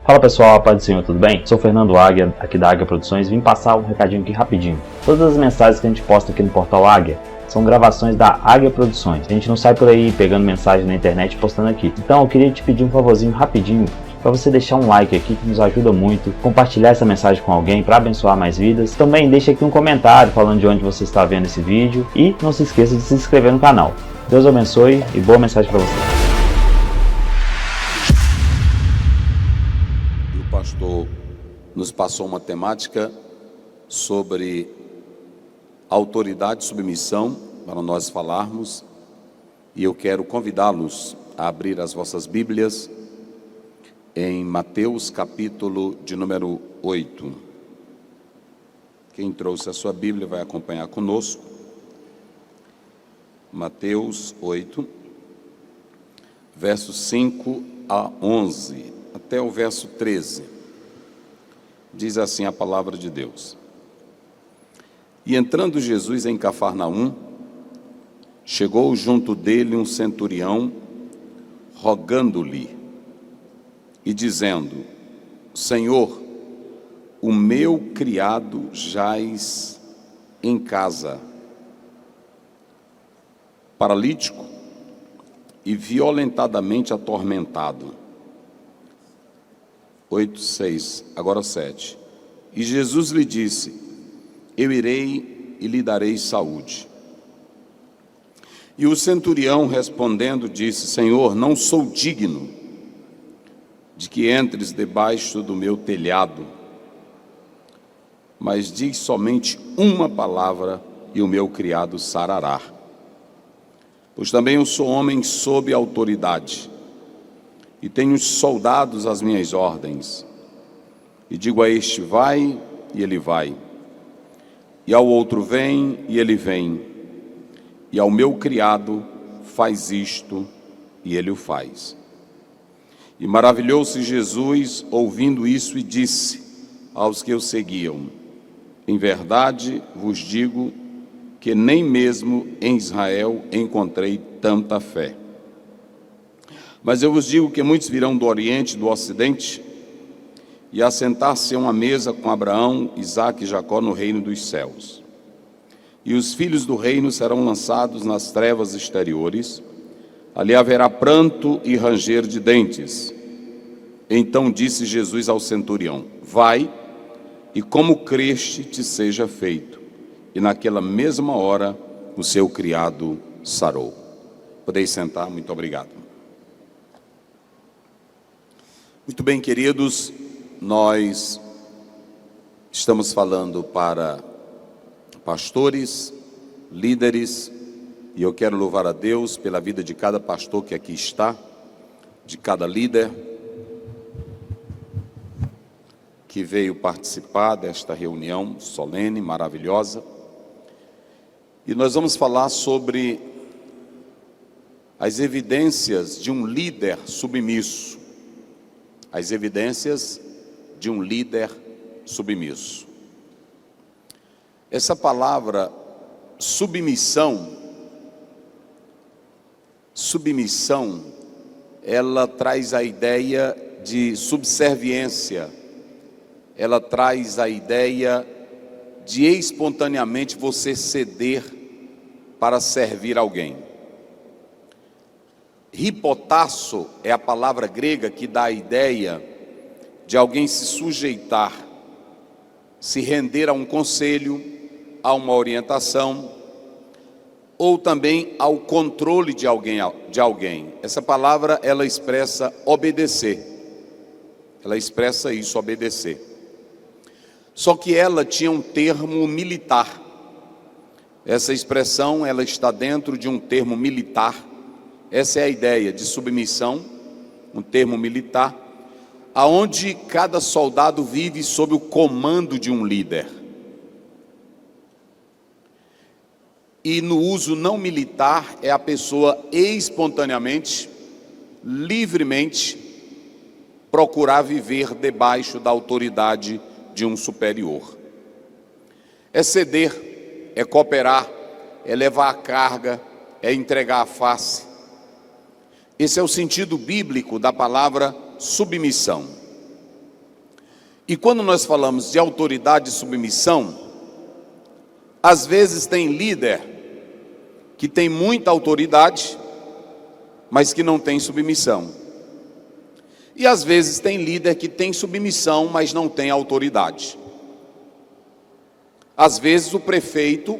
Fala pessoal, a paz do Senhor, tudo bem? Sou Fernando Águia, aqui da Águia Produções, vim passar um recadinho aqui rapidinho. Todas as mensagens que a gente posta aqui no portal Águia são gravações da Águia Produções. A gente não sai por aí pegando mensagem na internet e postando aqui. Então eu queria te pedir um favorzinho rapidinho para você deixar um like aqui que nos ajuda muito, compartilhar essa mensagem com alguém para abençoar mais vidas. Também deixa aqui um comentário falando de onde você está vendo esse vídeo e não se esqueça de se inscrever no canal. Deus abençoe e boa mensagem para você. O pastor nos passou uma temática sobre autoridade e submissão para nós falarmos, e eu quero convidá-los a abrir as vossas Bíblias em Mateus capítulo de número 8. Quem trouxe a sua Bíblia vai acompanhar conosco. Mateus 8, versos 5 a 11, até o verso 13. Diz assim a palavra de Deus: E entrando Jesus em Cafarnaum, chegou junto dele um centurião, rogando-lhe e dizendo: Senhor, o meu criado jaz em casa, paralítico e violentadamente atormentado. 8:6, agora 7. E Jesus lhe disse: Eu irei e lhe darei saúde. E o centurião respondendo disse: Senhor, não sou digno de que entres debaixo do meu telhado, mas diz somente uma palavra e o meu criado sarará. Pois também eu sou homem sob autoridade, e tenho soldados às minhas ordens. E digo a este: vai, e ele vai. E ao outro: vem, e ele vem. E ao meu criado: faz isto, e ele o faz. E maravilhou-se Jesus ouvindo isso e disse aos que o seguiam: Em verdade vos digo que nem mesmo em Israel encontrei tanta fé. Mas eu vos digo que muitos virão do Oriente e do Ocidente e assentar-se a uma mesa com Abraão, Isaque e Jacó no reino dos céus. E os filhos do reino serão lançados nas trevas exteriores, ali haverá pranto e ranger de dentes. Então disse Jesus ao centurião: Vai, e como creste te seja feito. E naquela mesma hora o seu criado sarou. Podeis sentar, muito obrigado. Muito bem, queridos, nós estamos falando para pastores, líderes, e eu quero louvar a Deus pela vida de cada pastor que aqui está, de cada líder que veio participar desta reunião solene, maravilhosa. E nós vamos falar sobre as evidências de um líder submisso. As evidências de um líder submisso. Essa palavra submissão, ela traz a ideia de subserviência, ela traz a ideia de espontaneamente você ceder para servir alguém. Hipotasso é a palavra grega que dá a ideia de alguém se sujeitar, se render a um conselho, a uma orientação, ou também ao controle de alguém. Essa palavra, ela expressa obedecer. Ela expressa isso, obedecer. Só que ela tinha um termo militar. Essa expressão, ela está dentro de um termo militar. Essa é a ideia de submissão, um termo militar, aonde cada soldado vive sob o comando de um líder. E no uso não militar é a pessoa espontaneamente, livremente, procurar viver debaixo da autoridade de um superior. É ceder, é cooperar, é levar a carga, é entregar a face. Esse é o sentido bíblico da palavra submissão. E quando nós falamos de autoridade e submissão, às vezes tem líder que tem muita autoridade, mas que não tem submissão. E às vezes tem líder que tem submissão, mas não tem autoridade. Às vezes o prefeito,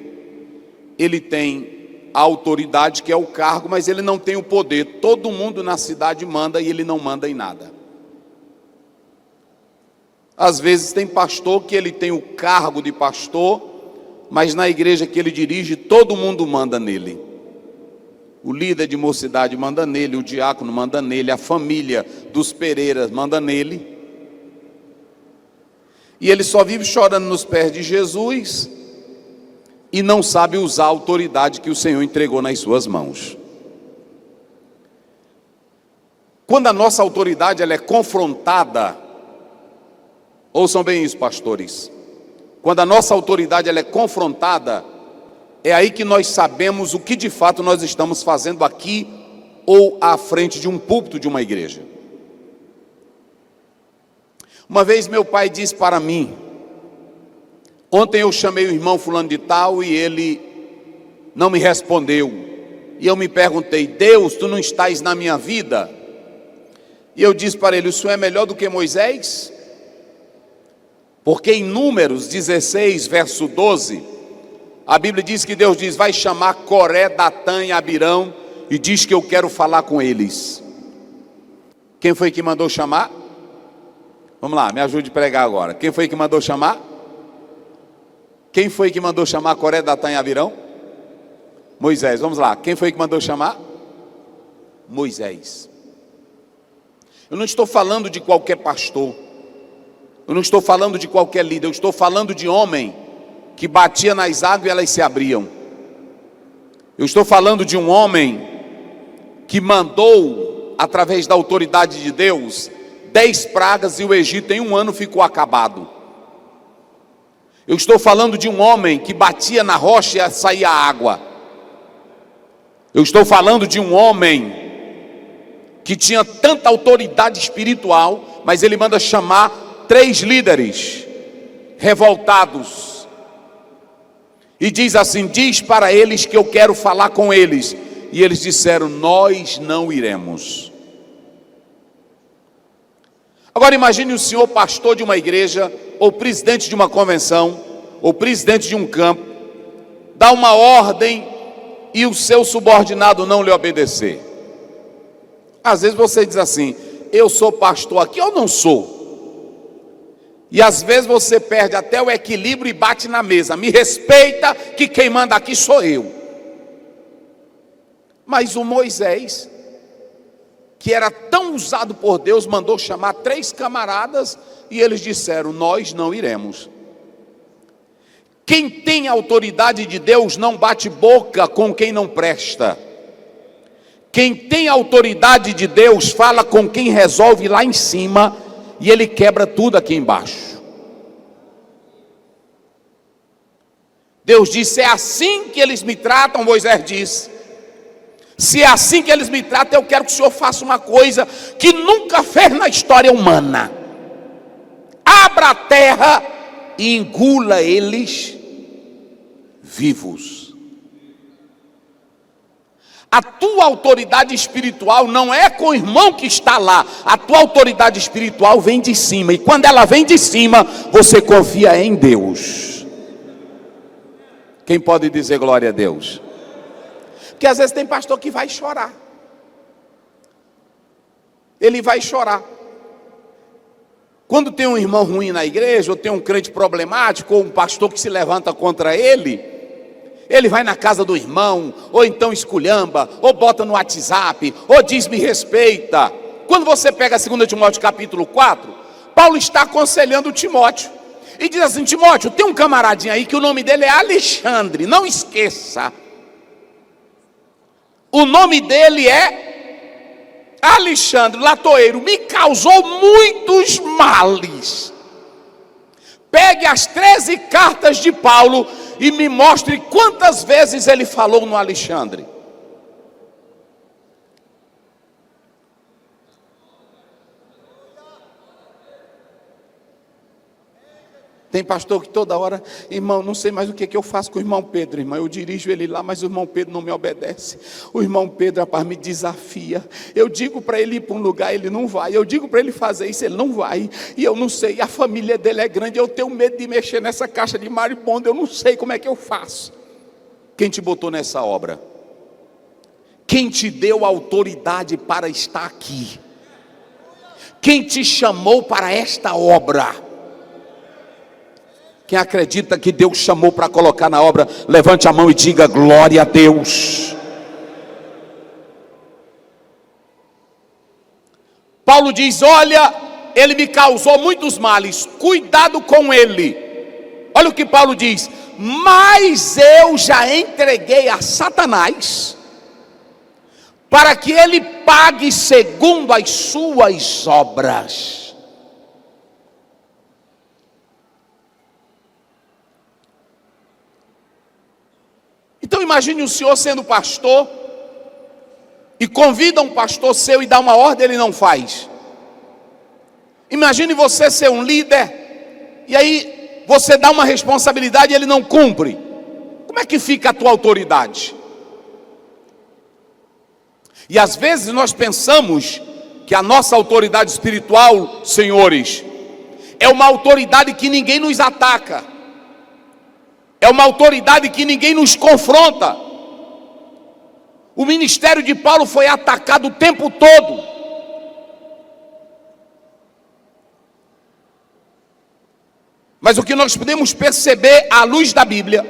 ele tem a autoridade, que é o cargo, mas ele não tem o poder. Todo mundo na cidade manda e ele não manda em nada. Às vezes tem pastor que ele tem o cargo de pastor, mas na igreja que ele dirige, todo mundo manda nele. O líder de mocidade manda nele, o diácono manda nele, a família dos Pereiras manda nele. E ele só vive chorando nos pés de Jesus e não sabe usar a autoridade que o Senhor entregou nas suas mãos. Quando a nossa autoridade ela é confrontada, ouçam bem isso, pastores. Quando a nossa autoridade ela é confrontada, é aí que nós sabemos o que de fato nós estamos fazendo aqui ou à frente de um púlpito de uma igreja. Uma vez meu pai disse para mim, ontem eu chamei o irmão fulano de tal e ele não me respondeu. E eu me perguntei, Deus, tu não estás na minha vida? E eu disse para ele, o senhor é melhor do que Moisés? Porque em Números 16, verso 12, a Bíblia diz que Deus diz, vai chamar Coré, Datã e Abirão, e diz que eu quero falar com eles. Quem foi que mandou chamar? Vamos lá, me ajude a pregar agora. Quem foi que mandou chamar? Quem foi que mandou chamar Coré, Datã e Abirão? Moisés, vamos lá. Quem foi que mandou chamar? Moisés. Eu não estou falando de qualquer pastor. Eu não estou falando de qualquer líder. Eu estou falando de homem que batia nas águas e elas se abriam. Eu estou falando de um homem que mandou, através da autoridade de Deus, 10 pragas e o Egito em 1 ano ficou acabado. Eu estou falando de um homem que batia na rocha e saía água. Eu estou falando de um homem que tinha tanta autoridade espiritual, mas ele manda chamar 3 líderes revoltados. E diz assim, diz para eles que eu quero falar com eles. E eles disseram, nós não iremos. Agora imagine o senhor pastor de uma igreja, ou presidente de uma convenção, ou presidente de um campo, dá uma ordem e o seu subordinado não lhe obedecer. Às vezes você diz assim, eu sou pastor aqui ou não sou? E às vezes você perde até o equilíbrio e bate na mesa. Me respeita que quem manda aqui sou eu. Mas o Moisés, que era tão usado por Deus, mandou chamar 3 camaradas e eles disseram, nós não iremos. Quem tem a autoridade de Deus não bate boca com quem não presta. Quem tem a autoridade de Deus fala com quem resolve lá em cima e ele quebra tudo aqui embaixo. Deus disse, é assim que eles me tratam, Moisés disse. Se é assim que eles me tratam, eu quero que o Senhor faça uma coisa que nunca fez na história humana. Abra a terra e engula eles vivos. A tua autoridade espiritual não é com o irmão que está lá. A tua autoridade espiritual vem de cima. E quando ela vem de cima, você confia em Deus. Quem pode dizer glória a Deus? Porque às vezes tem pastor que vai chorar. Ele vai chorar. Quando tem um irmão ruim na igreja, ou tem um crente problemático, ou um pastor que se levanta contra ele, ele vai na casa do irmão, ou então esculhamba, ou bota no WhatsApp, ou diz me respeita. Quando você pega 2 Timóteo capítulo 4, Paulo está aconselhando Timóteo. E diz assim, Timóteo, tem um camaradinho aí que o nome dele é Alexandre, não esqueça. O nome dele é Alexandre, latoeiro, me causou muitos males. Pegue as 13 cartas de Paulo e me mostre quantas vezes ele falou no Alexandre. Tem pastor que toda hora, irmão, não sei mais o que eu faço com o irmão Pedro, irmão. Eu dirijo ele lá, mas o irmão Pedro não me obedece. O irmão Pedro, rapaz, me desafia. Eu digo para ele ir para um lugar, ele não vai. Eu digo para ele fazer isso, ele não vai. E eu não sei, a família dele é grande, eu tenho medo de mexer nessa caixa de maribondo, eu não sei como é que eu faço. Quem te botou nessa obra? Quem te deu autoridade para estar aqui? Quem te chamou para esta obra? Quem acredita que Deus chamou para colocar na obra, levante a mão e diga glória a Deus. Paulo diz: olha, ele me causou muitos males, cuidado com ele. Olha o que Paulo diz: mas eu já entreguei a Satanás, para que ele pague segundo as suas obras. Então imagine o senhor sendo pastor e convida um pastor seu e dá uma ordem, ele não faz. Imagine você ser um líder e aí você dá uma responsabilidade e ele não cumpre. Como é que fica a tua autoridade? E às vezes nós pensamos que a nossa autoridade espiritual, senhores, é uma autoridade que ninguém nos ataca. É uma autoridade que ninguém nos confronta. O ministério de Paulo foi atacado o tempo todo. Mas o que nós podemos perceber à luz da Bíblia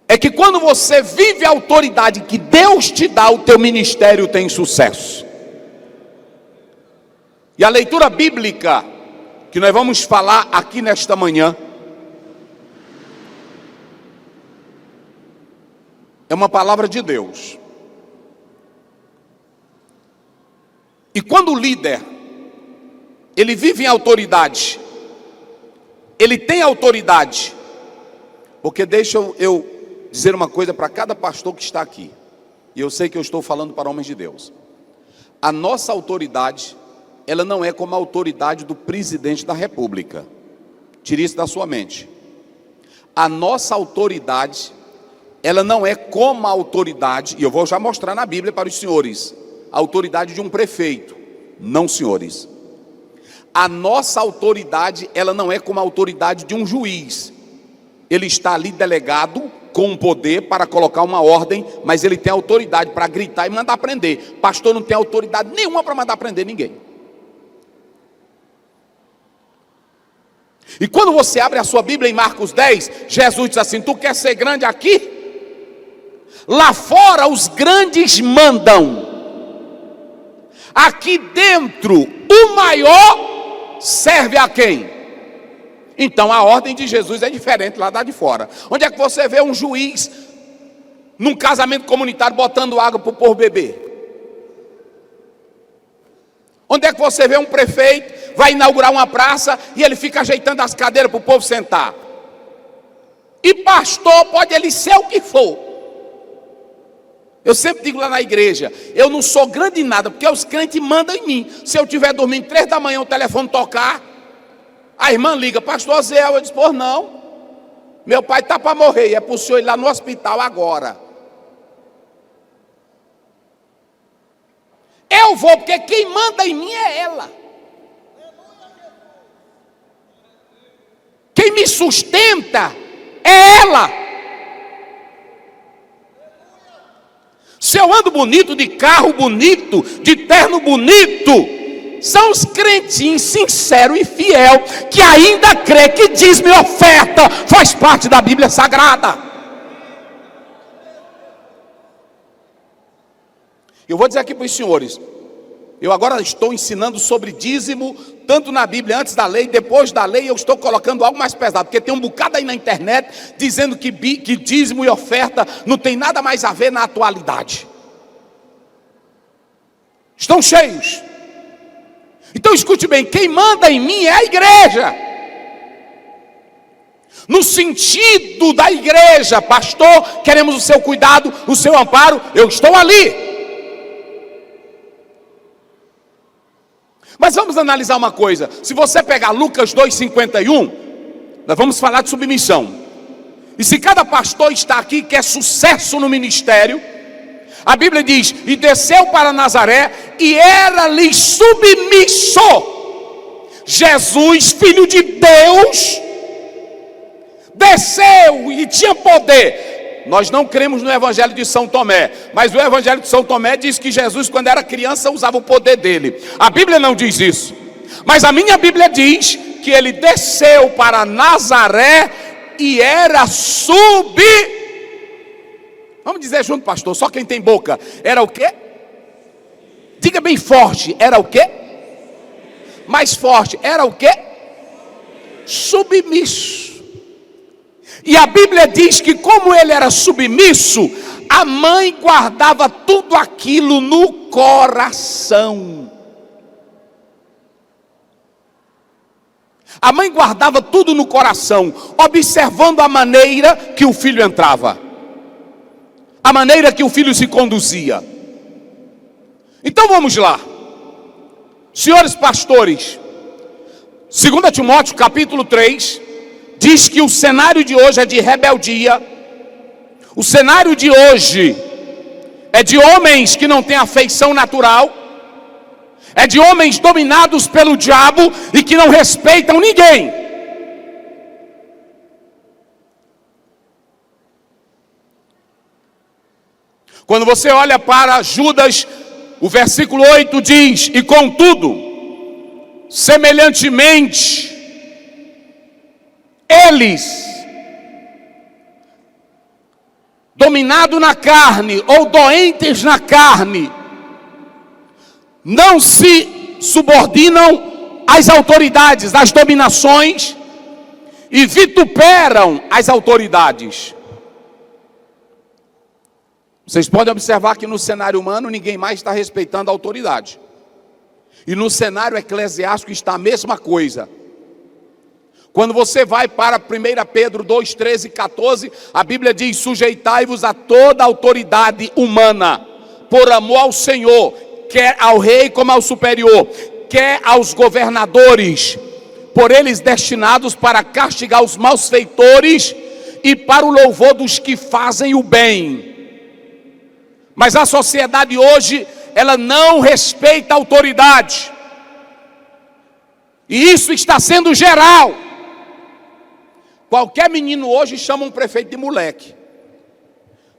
é que quando você vive a autoridade que Deus te dá, o teu ministério tem sucesso. E a leitura bíblica que nós vamos falar aqui nesta manhã é uma palavra de Deus. E quando o líder, ele vive em autoridade, ele tem autoridade, porque deixa eu dizer uma coisa para cada pastor que está aqui, e eu sei que eu estou falando para homens de Deus. A nossa autoridade, ela não é como a autoridade do presidente da república. Tire isso da sua mente. A nossa autoridade, ela não é como a autoridade, e eu vou já mostrar na Bíblia para os senhores, a autoridade de um prefeito. Não, senhores. A nossa autoridade, ela não é como a autoridade de um juiz. Ele está ali delegado com um poder para colocar uma ordem, mas ele tem autoridade para gritar e mandar prender. Pastor não tem autoridade nenhuma para mandar prender ninguém. E quando você abre a sua Bíblia em Marcos 10, Jesus diz assim: tu quer ser grande aqui? Lá fora os grandes mandam. Aqui dentro o maior serve a quem? Então a ordem de Jesus é diferente lá de fora. Onde é que você vê um juiz num casamento comunitário botando água para o povo beber? Onde é que você vê um prefeito vai inaugurar uma praça e ele fica ajeitando as cadeiras para o povo sentar? E pastor pode ele ser o que for. Eu sempre digo lá na igreja, eu não sou grande em nada, porque os crentes mandam em mim. Se eu estiver dormindo 3 da manhã, o telefone tocar, a irmã liga: pastor Zé. Eu disse: por não, meu pai está para morrer, é para o senhor ir lá no hospital agora. Eu vou, porque quem manda em mim é ela. Quem me sustenta é ela. Se eu ando bonito, de carro bonito, de terno bonito, são os crentinhos sinceros e fiel que ainda crê que dízimo e oferta faz parte da Bíblia Sagrada. Eu vou dizer aqui para os senhores, eu agora estou ensinando sobre dízimo, tanto na Bíblia, antes da lei, depois da lei, eu estou colocando algo mais pesado, porque tem um bocado aí na internet, dizendo que dízimo e oferta não tem nada mais a ver na atualidade. Estão cheios. Então escute bem, quem manda em mim é a igreja. No sentido da igreja: pastor, queremos o seu cuidado, o seu amparo, eu estou ali. Mas vamos analisar uma coisa. Se você pegar Lucas 2,51, nós vamos falar de submissão. E se cada pastor está aqui quer sucesso no ministério, a Bíblia diz: e desceu para Nazaré e era-lhe submisso. Jesus, filho de Deus, desceu e tinha poder. Nós não cremos no evangelho de São Tomé, mas o evangelho de São Tomé diz que Jesus, quando era criança, usava o poder dele. A Bíblia não diz isso, mas a minha Bíblia diz que ele desceu para Nazaré e era Vamos dizer junto, pastor, só quem tem boca. Era o quê? Diga bem forte. Era o quê? Mais forte. Era o quê? Submisso. E a Bíblia diz que como ele era submisso, a mãe guardava tudo aquilo no coração. A mãe guardava tudo no coração, observando a maneira que o filho entrava, a maneira que o filho se conduzia. Então vamos lá, senhores pastores. 2 Timóteo capítulo 3 diz que o cenário de hoje é de rebeldia. O cenário de hoje é de homens que não têm afeição natural, é de homens dominados pelo diabo e que não respeitam ninguém. Quando você olha para Judas, o versículo 8 diz: e contudo, semelhantemente, eles, dominados na carne ou doentes na carne, não se subordinam às autoridades, às dominações, e vituperam as autoridades. Vocês podem observar que no cenário humano ninguém mais está respeitando a autoridade. E no cenário eclesiástico está a mesma coisa. Quando você vai para 1 Pedro 2, 13 e 14, a Bíblia diz: sujeitai-vos a toda a autoridade humana, por amor ao Senhor, quer ao rei como ao superior, quer aos governadores, por eles destinados para castigar os malfeitores e para o louvor dos que fazem o bem. Mas a sociedade hoje, ela não respeita a autoridade. E isso está sendo geral. Qualquer menino hoje chama um prefeito de moleque.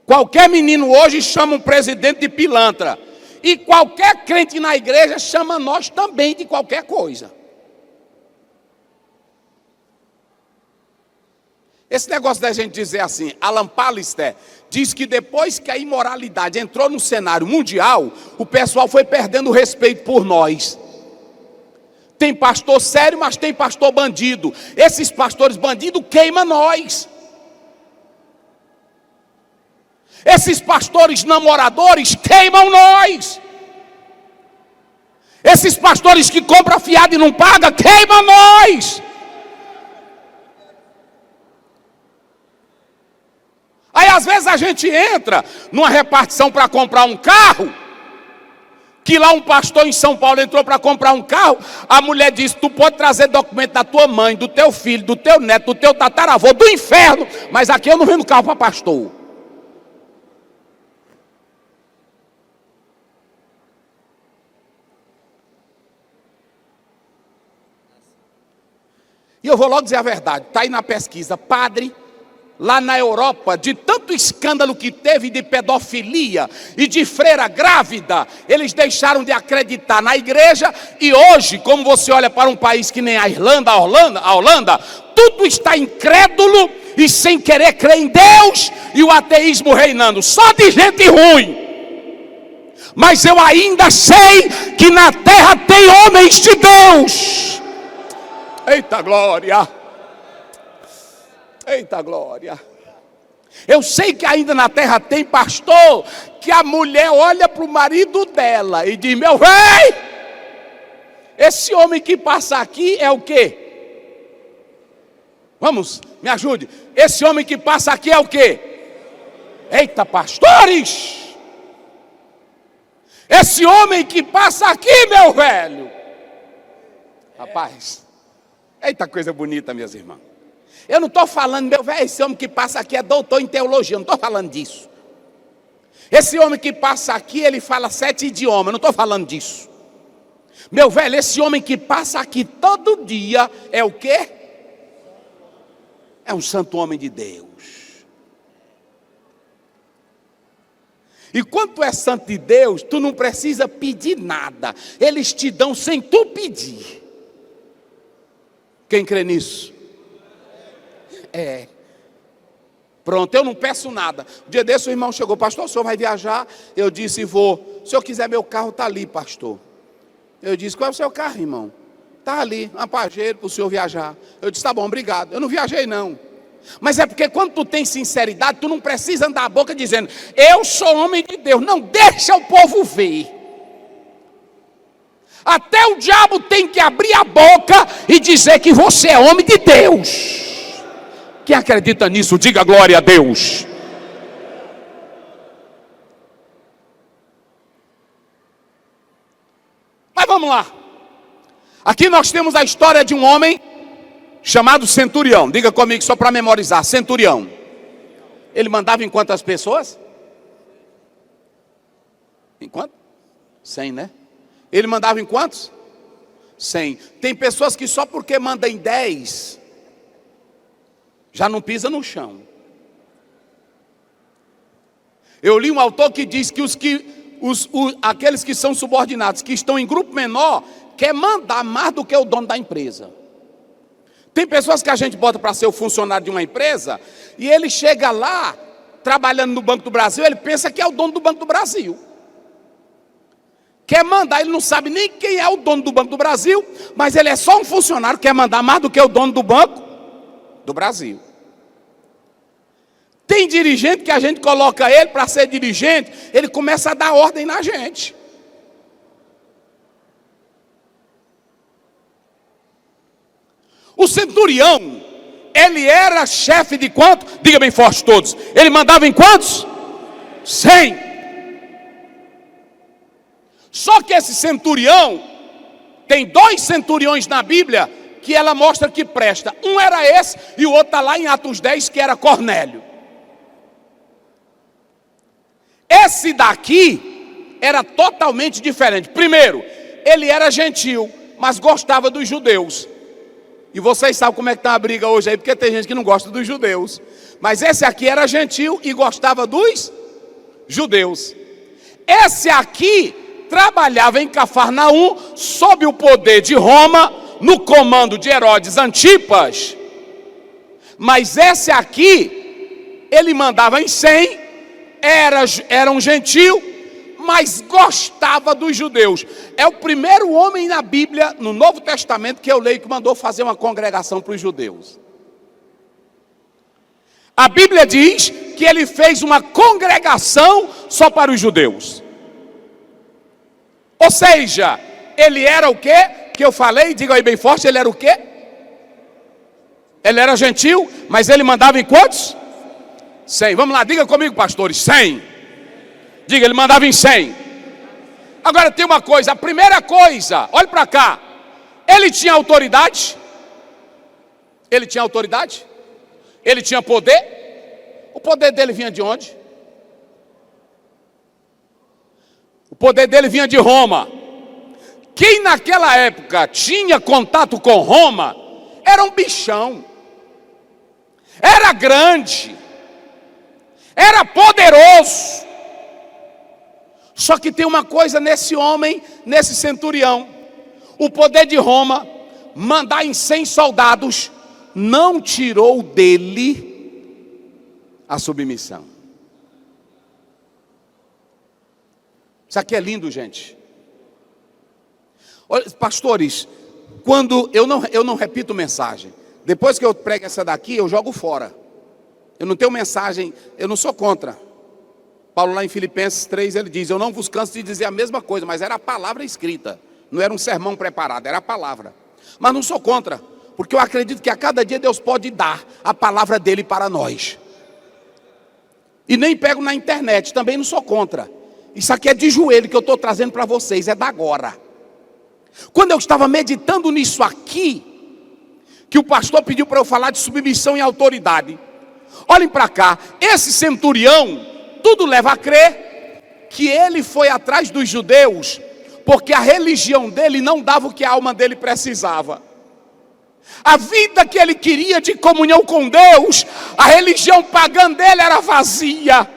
Qualquer menino hoje chama um presidente de pilantra. E qualquer crente na igreja chama nós também de qualquer coisa. Esse negócio da gente dizer assim, Alan Pallister diz que depois que a imoralidade entrou no cenário mundial, o pessoal foi perdendo o respeito por nós. Tem pastor sério, mas tem pastor bandido. Esses pastores bandidos queimam nós. Esses pastores namoradores queimam nós. Esses pastores que compram fiado e não pagam, queimam nós. Aí às vezes a gente entra numa repartição para comprar um carro, que lá um pastor em São Paulo entrou para comprar um carro, a mulher disse: tu pode trazer documento da tua mãe, do teu filho, do teu neto, do teu tataravô, do inferno, mas aqui eu não vendo carro para pastor. E eu vou logo dizer a verdade, está aí na pesquisa, padre, lá na Europa, de tanto escândalo que teve de pedofilia e de freira grávida, eles deixaram de acreditar na igreja. E hoje, como você olha para um país que nem a Holanda, tudo está incrédulo e sem querer crer em Deus, e o ateísmo reinando, só de gente ruim. Mas eu ainda sei que na terra tem homens de Deus. Eita glória! Eita glória! Eu sei que ainda na terra tem pastor que a mulher olha para o marido dela e diz: meu rei, esse homem que passa aqui é o quê? Vamos, me ajude. Esse homem que passa aqui é o quê? Eita, pastores! Esse homem que passa aqui, meu velho, Rapaz, eita coisa bonita, meus irmãos. Eu não estou falando, meu velho, esse homem que passa aqui é doutor em teologia, eu não estou falando disso. Esse homem que passa aqui, ele fala 7 idiomas, eu não estou falando disso. Meu velho, esse homem que passa aqui todo dia é o quê? É um santo homem de Deus. E quando tu é santo de Deus, tu não precisa pedir nada. Eles te dão sem tu pedir. Quem crê nisso? Pronto, eu não peço nada. Um dia desse o irmão chegou, pastor, o senhor vai viajar? Eu disse, vou. Se eu quiser, meu carro está ali, pastor. Eu disse, qual é o seu carro, irmão? Está ali, um Pajero para o senhor viajar. Eu disse, tá bom, obrigado. Eu não viajei, não. Mas é porque quando tu tem sinceridade, tu não precisa andar a boca dizendo, eu sou homem de Deus. Não, deixa o povo ver. Até o diabo tem que abrir a boca e dizer que você é homem de Deus. Quem acredita nisso, diga glória a Deus. Mas vamos lá. Aqui nós temos a história de um homem chamado Centurião. Diga comigo só para memorizar. Centurião. Ele mandava em quantas pessoas? Em quanto? 100, né? Ele mandava em quantos? 100. Tem pessoas que só porque manda em 10 já não pisa no chão. Eu li um autor que diz que aqueles que são subordinados, que estão em grupo menor, quer mandar mais do que o dono da empresa. Tem pessoas que a gente bota para ser o funcionário de uma empresa, e ele chega lá, trabalhando no Banco do Brasil, ele pensa que é o dono do Banco do Brasil. Quer mandar, ele não sabe nem quem é o dono do Banco do Brasil, mas ele é só um funcionário, quer mandar mais do que o dono do Banco do Brasil. Tem dirigente que a gente coloca ele para ser dirigente, ele começa a dar ordem na gente. O centurião, ele era chefe de quanto? Diga bem forte todos. Ele mandava em quantos? 100. Só que esse centurião, tem 2 centuriões na Bíblia, que ela mostra que presta. Um era esse, e o outro está lá em Atos 10, que era Cornélio. Esse daqui era totalmente diferente. Primeiro, ele era gentil, mas gostava dos judeus. E vocês sabem como é que está a briga hoje aí, porque tem gente que não gosta dos judeus. Mas esse aqui era gentil e gostava dos judeus. Esse aqui trabalhava em Cafarnaum, sob o poder de Roma, no comando de Herodes Antipas. Mas esse aqui, ele mandava em 100, era um gentil, mas gostava dos judeus. É o primeiro homem na Bíblia, no Novo Testamento, que eu leio, que mandou fazer uma congregação para os judeus. A Bíblia diz que ele fez uma congregação só para os judeus. Ou seja, ele era o quê? Que eu falei, diga aí bem forte, ele era o quê? Ele era gentil, mas ele mandava em quantos? 100. Vamos lá, diga comigo, pastores, 100. Diga, ele mandava em 100. Agora tem uma coisa, a primeira coisa, olhe para cá. Ele tinha autoridade? Ele tinha autoridade? Ele tinha poder? O poder dele vinha de onde? O poder dele vinha de Roma. Quem naquela época tinha contato com Roma era um bichão. Era grande. Era poderoso. Só que tem uma coisa nesse homem, nesse centurião. O poder de Roma, mandar em 100 soldados, não tirou dele a submissão. Isso aqui é lindo, gente. Olha, pastores, quando eu não repito mensagem. Depois que eu prego essa daqui, eu jogo fora. Eu não tenho mensagem, eu não sou contra. Paulo lá em Filipenses 3, ele diz, eu não vos canso de dizer a mesma coisa, mas era a palavra escrita. Não era um sermão preparado, era a palavra. Mas não sou contra, porque eu acredito que a cada dia Deus pode dar a palavra dele para nós. E nem pego na internet, também não sou contra. Isso aqui é de joelho que eu estou trazendo para vocês, é da agora. Quando eu estava meditando nisso aqui, que o pastor pediu para eu falar de submissão e autoridade, olhem para cá, esse centurião, tudo leva a crer que ele foi atrás dos judeus, porque a religião dele não dava o que a alma dele precisava. A vida que ele queria de comunhão com Deus, a religião pagã dele era vazia.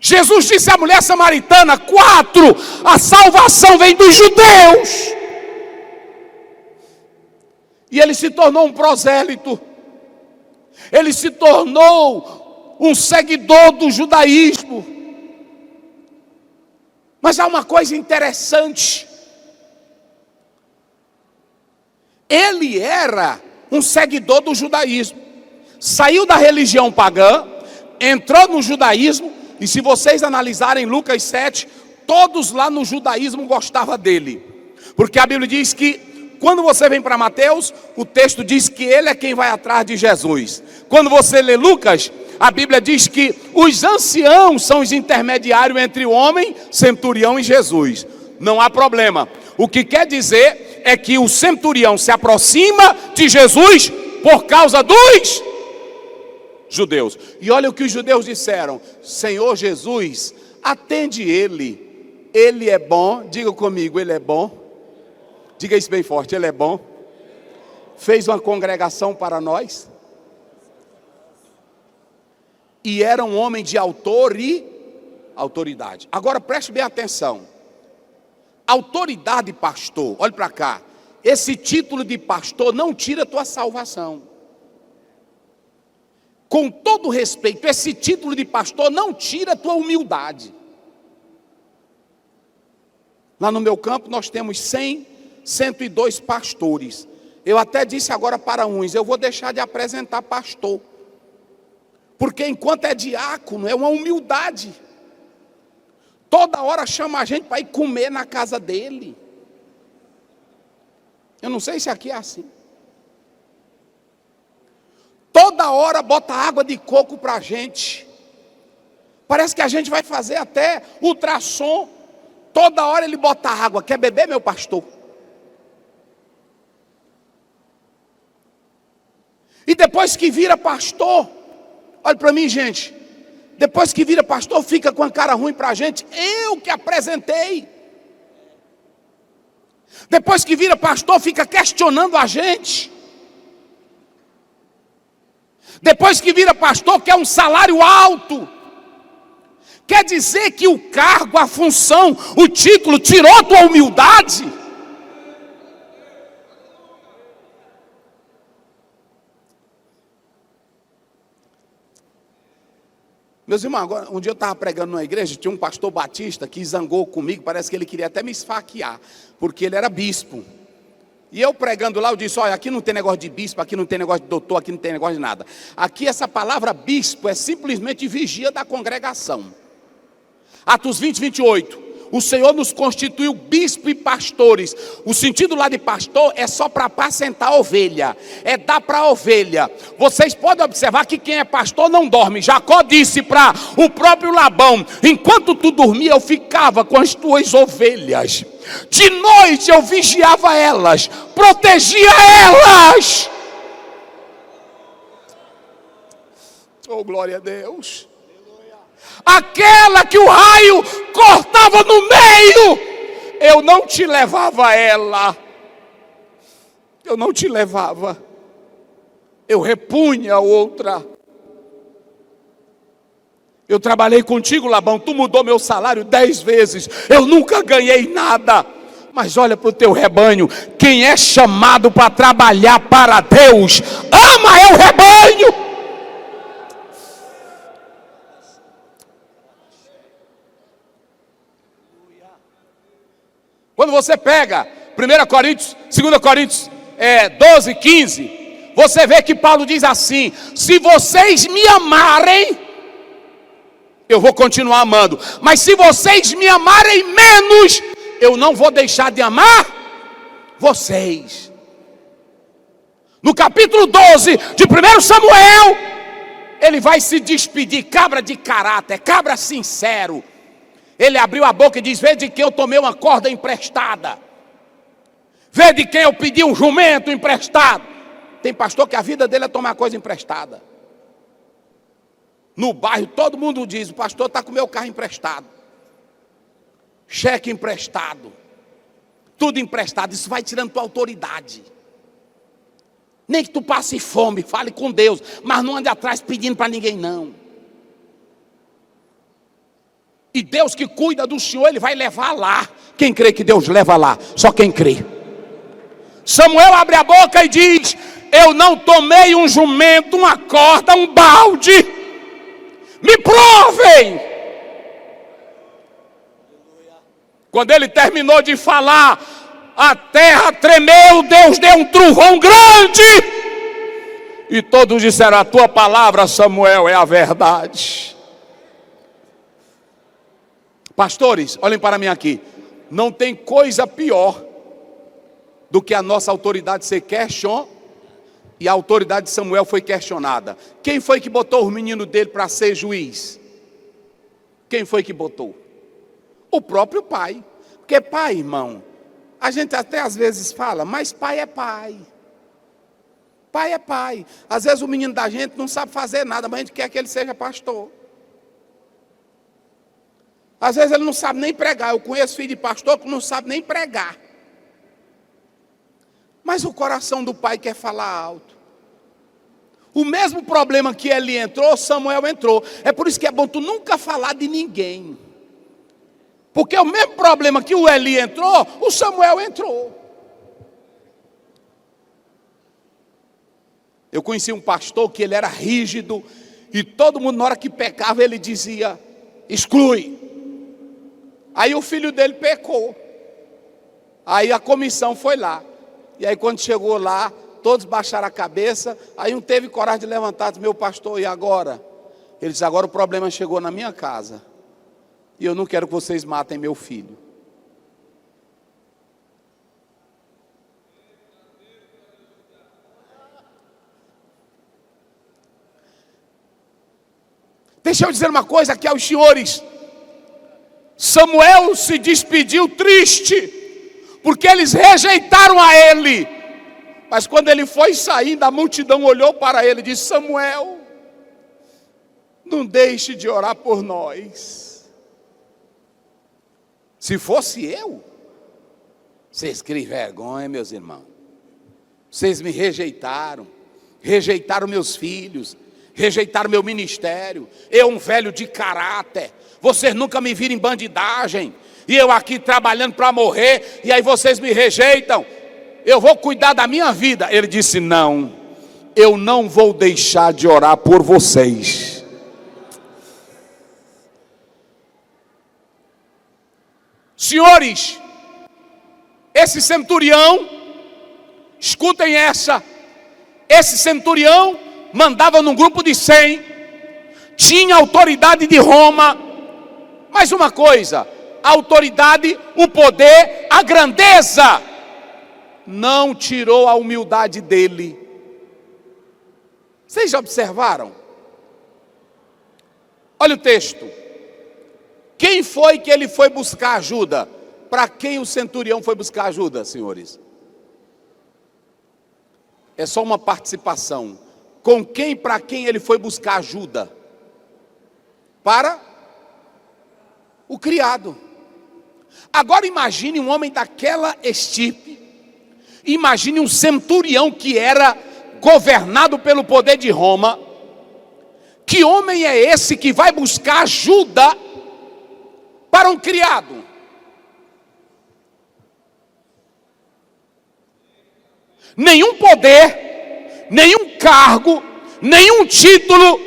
Jesus disse à mulher samaritana: 4, a salvação vem dos judeus. E ele se tornou um prosélito. Ele se tornou um seguidor do judaísmo. Mas há uma coisa interessante. Ele era um seguidor do judaísmo. Saiu da religião pagã, entrou no judaísmo. E se vocês analisarem Lucas 7, todos lá no judaísmo gostavam dele. Porque a Bíblia diz que, quando você vem para Mateus, o texto diz que ele é quem vai atrás de Jesus. Quando você lê Lucas, a Bíblia diz que os anciãos são os intermediários entre o homem, centurião e Jesus. Não há problema. O que quer dizer é que o centurião se aproxima de Jesus por causa dos judeus. E olha o que os judeus disseram: Senhor Jesus, atende ele. Ele é bom. Diga comigo, ele é bom. Diga isso bem forte, ele é bom. Fez uma congregação para nós. E era um homem de autoridade. Agora preste bem atenção. Autoridade, pastor, olhe para cá. Esse título de pastor não tira a tua salvação. Com todo respeito, esse título de pastor não tira a tua humildade. Lá no meu campo nós temos 102 pastores. Eu até disse agora para uns: eu vou deixar de apresentar pastor. Porque enquanto é diácono, é uma humildade. Toda hora chama a gente para ir comer na casa dele. Eu não sei se aqui é assim. Toda hora bota água de coco para a gente. Parece que a gente vai fazer até ultrassom. Toda hora ele bota água. Quer beber, meu pastor? E depois que vira pastor, olha para mim, gente. Depois que vira pastor, fica com a cara ruim para a gente. Eu que apresentei. Depois que vira pastor, fica questionando a gente. Depois que vira pastor, quer um salário alto. Quer dizer que o cargo, a função, o título tirou a tua humildade? Meus irmãos, agora, um dia eu estava pregando numa igreja, tinha um pastor batista que zangou comigo, parece que ele queria até me esfaquear, porque ele era bispo. E eu pregando lá, eu disse: olha, aqui não tem negócio de bispo, aqui não tem negócio de doutor, aqui não tem negócio de nada. Aqui essa palavra bispo é simplesmente vigia da congregação. Atos 20, 28. O Senhor nos constituiu bispo e pastores. O sentido lá de pastor é só para apacentar a ovelha. É dar para a ovelha. Vocês podem observar que quem é pastor não dorme. Jacó disse para o próprio Labão: enquanto tu dormia, eu ficava com as tuas ovelhas. De noite eu vigiava elas, protegia elas. Oh, glória a Deus. Aquela que o raio cortava no meio, eu não te levava ela. Eu não te levava. Eu repunha a outra. Eu trabalhei contigo, Labão, tu mudou meu salário 10 vezes. Eu nunca ganhei nada. Mas olha para o teu rebanho. Quem é chamado para trabalhar para Deus, ama é o rebanho. Quando você pega 1 Coríntios, 2 Coríntios 12, 15, você vê que Paulo diz assim: se vocês me amarem, eu vou continuar amando. Mas se vocês me amarem menos, eu não vou deixar de amar vocês. No capítulo 12 de 1 Samuel, ele vai se despedir, cabra de caráter, cabra sincero. Ele abriu a boca e diz: vê de que eu tomei uma corda emprestada. Vê de quem eu pedi um jumento emprestado. Tem pastor que a vida dele é tomar coisa emprestada. No bairro todo mundo diz: o pastor está com o meu carro emprestado, cheque emprestado, tudo emprestado. Isso vai tirando tua autoridade. Nem que tu passe fome, fale com Deus, mas não ande atrás pedindo para ninguém não. E Deus que cuida do Senhor, Ele vai levar lá. Quem crê que Deus leva lá? Só quem crê. Samuel abre a boca e diz: eu não tomei um jumento, uma corda, um balde. Me provem. Quando ele terminou de falar, a terra tremeu, Deus deu um trovão grande. E todos disseram: a tua palavra, Samuel, é a verdade. Pastores, olhem para mim aqui. Não tem coisa pior do que a nossa autoridade ser questionada. E a autoridade de Samuel foi questionada. Quem foi que botou os meninos dele para ser juiz? Quem foi que botou? O próprio pai. Porque pai, irmão, a gente até às vezes fala, mas pai é pai. Pai é pai. Às vezes o menino da gente não sabe fazer nada, mas a gente quer que ele seja pastor. Às vezes ele não sabe nem pregar. Eu conheço filho de pastor que não sabe nem pregar. Mas o coração do pai quer falar alto. O mesmo problema que Eli entrou, Samuel entrou. É por isso que é bom tu nunca falar de ninguém. Porque o mesmo problema que o Eli entrou, o Samuel entrou. Eu conheci um pastor que ele era rígido. E todo mundo, na hora que pecava, ele dizia: exclui. Aí o filho dele pecou. Aí a comissão foi lá. E aí quando chegou lá, todos baixaram a cabeça. Aí um teve coragem de levantar e disse: meu pastor, e agora? Ele disse: agora o problema chegou na minha casa. E eu não quero que vocês matem meu filho. Deixa eu dizer uma coisa aqui aos senhores. Samuel se despediu triste, porque eles rejeitaram a ele. Mas quando ele foi saindo, a multidão olhou para ele e disse: Samuel, não deixe de orar por nós. Se fosse eu, vocês criem vergonha, meus irmãos. Vocês me rejeitaram, rejeitaram meus filhos, rejeitaram meu ministério. Eu, um velho de caráter, vocês nunca me viram em bandidagem, e eu aqui trabalhando para morrer, e aí vocês me rejeitam. Eu vou cuidar da minha vida. Ele disse: não, eu não vou deixar de orar por vocês. Senhores, esse centurião, escutem essa, esse centurião mandava num grupo de 100, tinha autoridade de Roma, mas uma coisa, a autoridade, o poder, a grandeza, não tirou a humildade dele. Vocês já observaram? Olha o texto. Quem foi que ele foi buscar ajuda? Para quem o centurião foi buscar ajuda, senhores? É só uma participação. Com quem, para quem ele foi buscar ajuda? Para o criado. Agora imagine um homem daquela estirpe. Imagine um centurião que era governado pelo poder de Roma. Que homem é esse que vai buscar ajuda para um criado? Nenhum poder, nenhum cargo, nenhum título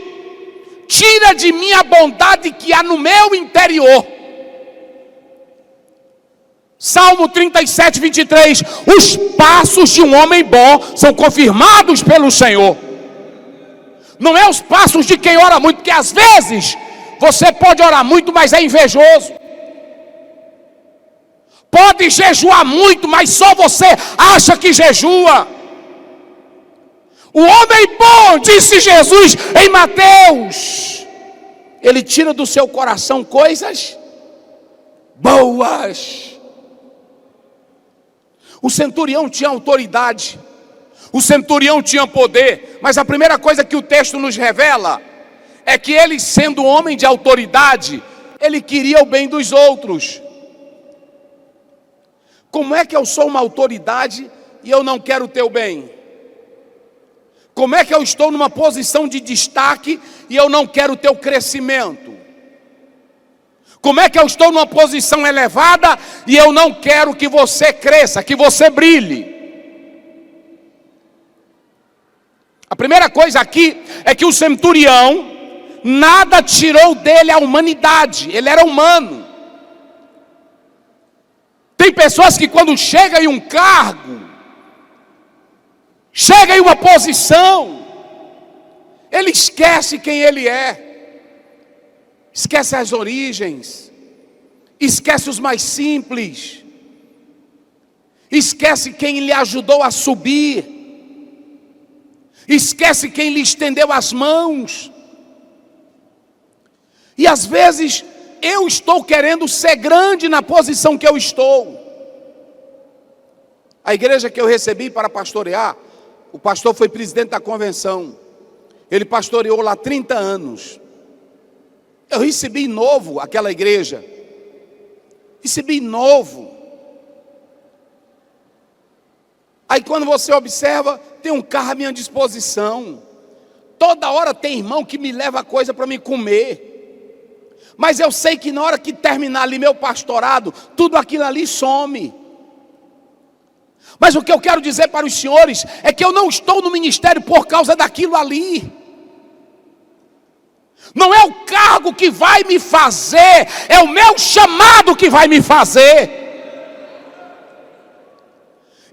tira de mim a bondade que há no meu interior. Salmo 37, 23. Os passos de um homem bom são confirmados pelo Senhor. Não é os passos de quem ora muito, porque às vezes você pode orar muito, mas é invejoso. Pode jejuar muito, mas só você acha que jejua. O homem bom, disse Jesus em Mateus, ele tira do seu coração coisas boas. O centurião tinha autoridade, o centurião tinha poder, mas a primeira coisa que o texto nos revela é que ele, sendo homem de autoridade, ele queria o bem dos outros. Como é que eu sou uma autoridade e eu não quero o teu bem? Como é que eu estou numa posição de destaque e eu não quero o teu crescimento? Como é que eu estou numa posição elevada e eu não quero que você cresça, que você brilhe? A primeira coisa aqui é que o centurião, nada tirou dele a humanidade, ele era humano. Tem pessoas que quando chega em um cargo, chega em uma posição, ele esquece quem ele é, esquece as origens, esquece os mais simples, esquece quem lhe ajudou a subir, esquece quem lhe estendeu as mãos. E às vezes eu estou querendo ser grande na posição que eu estou. A igreja que eu recebi para pastorear, o pastor foi presidente da convenção. Ele pastoreou lá 30 anos. Eu recebi novo aquela igreja. Recebi novo. Aí quando você observa, tem um carro à minha disposição. Toda hora tem irmão que me leva coisa para me comer. Mas eu sei que na hora que terminar ali meu pastorado, tudo aquilo ali some. Mas o que eu quero dizer para os senhores é que eu não estou no ministério por causa daquilo ali. Não é o cargo que vai me fazer, é o meu chamado que vai me fazer.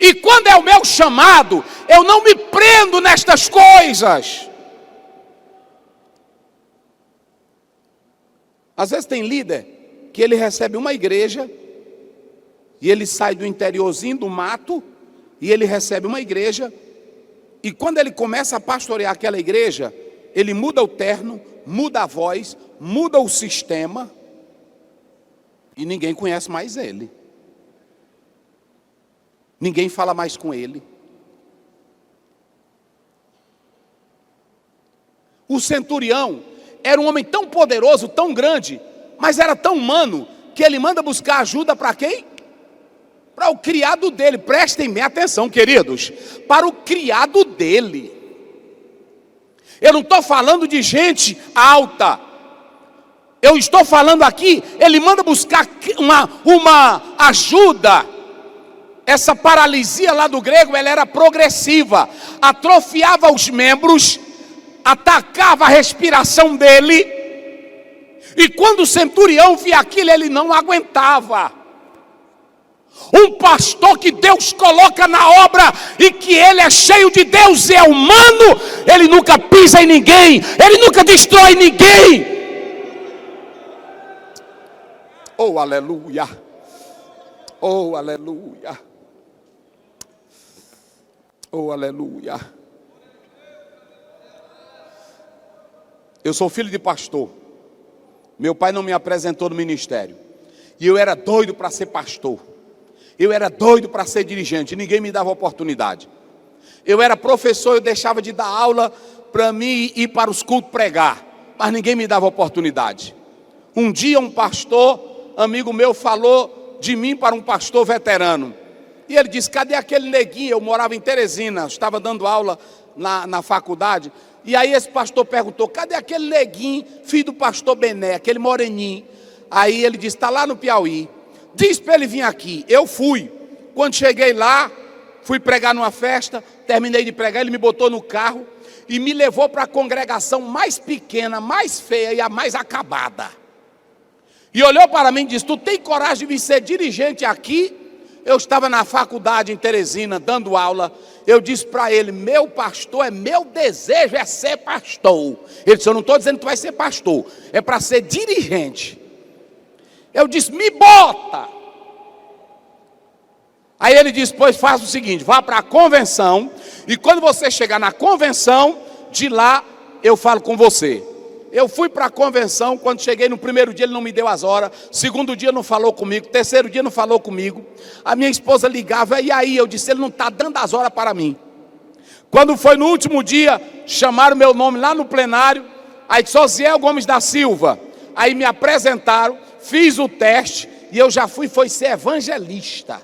E quando é o meu chamado, eu não me prendo nestas coisas. Às vezes tem líder que ele recebe uma igreja e ele sai do interiorzinho do mato e ele recebe uma igreja e quando ele começa a pastorear aquela igreja, ele muda o terno, muda a voz, muda o sistema e ninguém conhece mais ele. Ninguém fala mais com ele. O centurião era um homem tão poderoso, tão grande, mas era tão humano, que ele manda buscar ajuda para quem? Para o criado dele. Prestem bem atenção, queridos. Para o criado dele. Eu não estou falando de gente alta. Eu estou falando aqui, ele manda buscar uma ajuda. Essa paralisia lá do grego, ela era progressiva. Atrofiava os membros, atacava a respiração dele, e quando o centurião via aquilo, ele não aguentava. Um pastor que Deus coloca na obra, e que ele é cheio de Deus e é humano, ele nunca pisa em ninguém, ele nunca destrói ninguém. Oh, aleluia! Oh, aleluia! Oh, aleluia! Eu sou filho de pastor. Meu pai não me apresentou no ministério. E eu era doido para ser pastor. Eu era doido para ser dirigente. Ninguém me dava oportunidade. Eu era professor, eu deixava de dar aula para mim ir para os cultos pregar. Mas ninguém me dava oportunidade. Um dia um pastor, amigo meu, falou de mim para um pastor veterano. E ele disse, cadê aquele neguinho? Eu morava em Teresina, estava dando aula na faculdade. E aí esse pastor perguntou, cadê aquele neguinho, filho do pastor Bené, aquele moreninho? Aí ele disse, está lá no Piauí. Diz para ele vir aqui. Eu fui. Quando cheguei lá, fui pregar numa festa, terminei de pregar, ele me botou no carro e me levou para a congregação mais pequena, mais feia e a mais acabada. E olhou para mim e disse, tu tem coragem de vir ser dirigente aqui? Eu estava na faculdade em Teresina, dando aula. Eu disse para ele, meu pastor, meu desejo é ser pastor. Ele disse, eu não estou dizendo que tu vai ser pastor, é para ser dirigente. Eu disse, me bota. Aí ele disse, pois faz o seguinte, vá para a convenção, e quando você chegar na convenção, de lá eu falo com você. Eu fui para a convenção, quando cheguei no primeiro dia ele não me deu as horas, segundo dia não falou comigo, terceiro dia não falou comigo. A minha esposa ligava, e aí? Eu disse, ele não está dando as horas para mim. Quando foi no último dia, chamaram meu nome lá no plenário, aí disse, Osiel Gomes da Silva. Aí me apresentaram, fiz o teste, e eu já fui ser evangelista.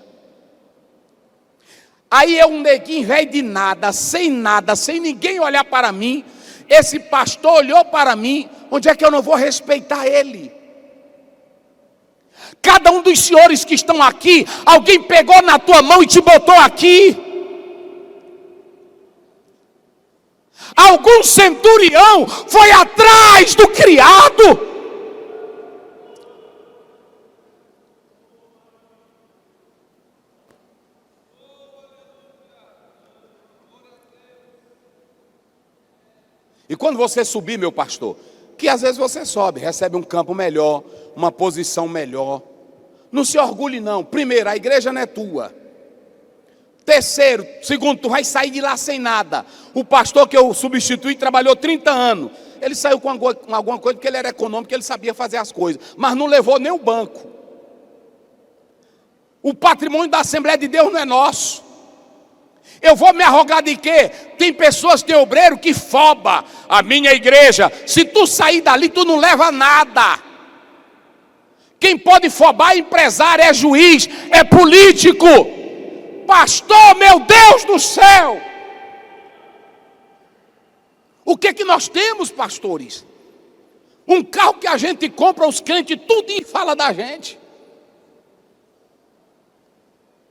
Aí eu, um neguinho velho de nada, sem ninguém olhar para mim, esse pastor olhou para mim, onde é que eu não vou respeitar ele? Cada um dos senhores que estão aqui, alguém pegou na tua mão e te botou aqui. Algum centurião foi atrás do criado. E quando você subir, meu pastor, que às vezes você sobe, recebe um campo melhor, uma posição melhor. Não se orgulhe não. Primeiro, a igreja não é tua. Terceiro, segundo, tu vai sair de lá sem nada. O pastor que eu substituí trabalhou 30 anos. Ele saiu com alguma coisa porque ele era econômico, ele sabia fazer as coisas. Mas não levou nem o banco. O patrimônio da Assembleia de Deus não é nosso. Eu vou me arrogar de quê? Tem pessoas, tem obreiro que foba a minha igreja. Se tu sair dali, tu não leva nada. Quem pode fobar é empresário, é juiz, é político. Pastor, meu Deus do céu. O que que nós temos, pastores? Um carro que a gente compra, os crentes, tudo e fala da gente.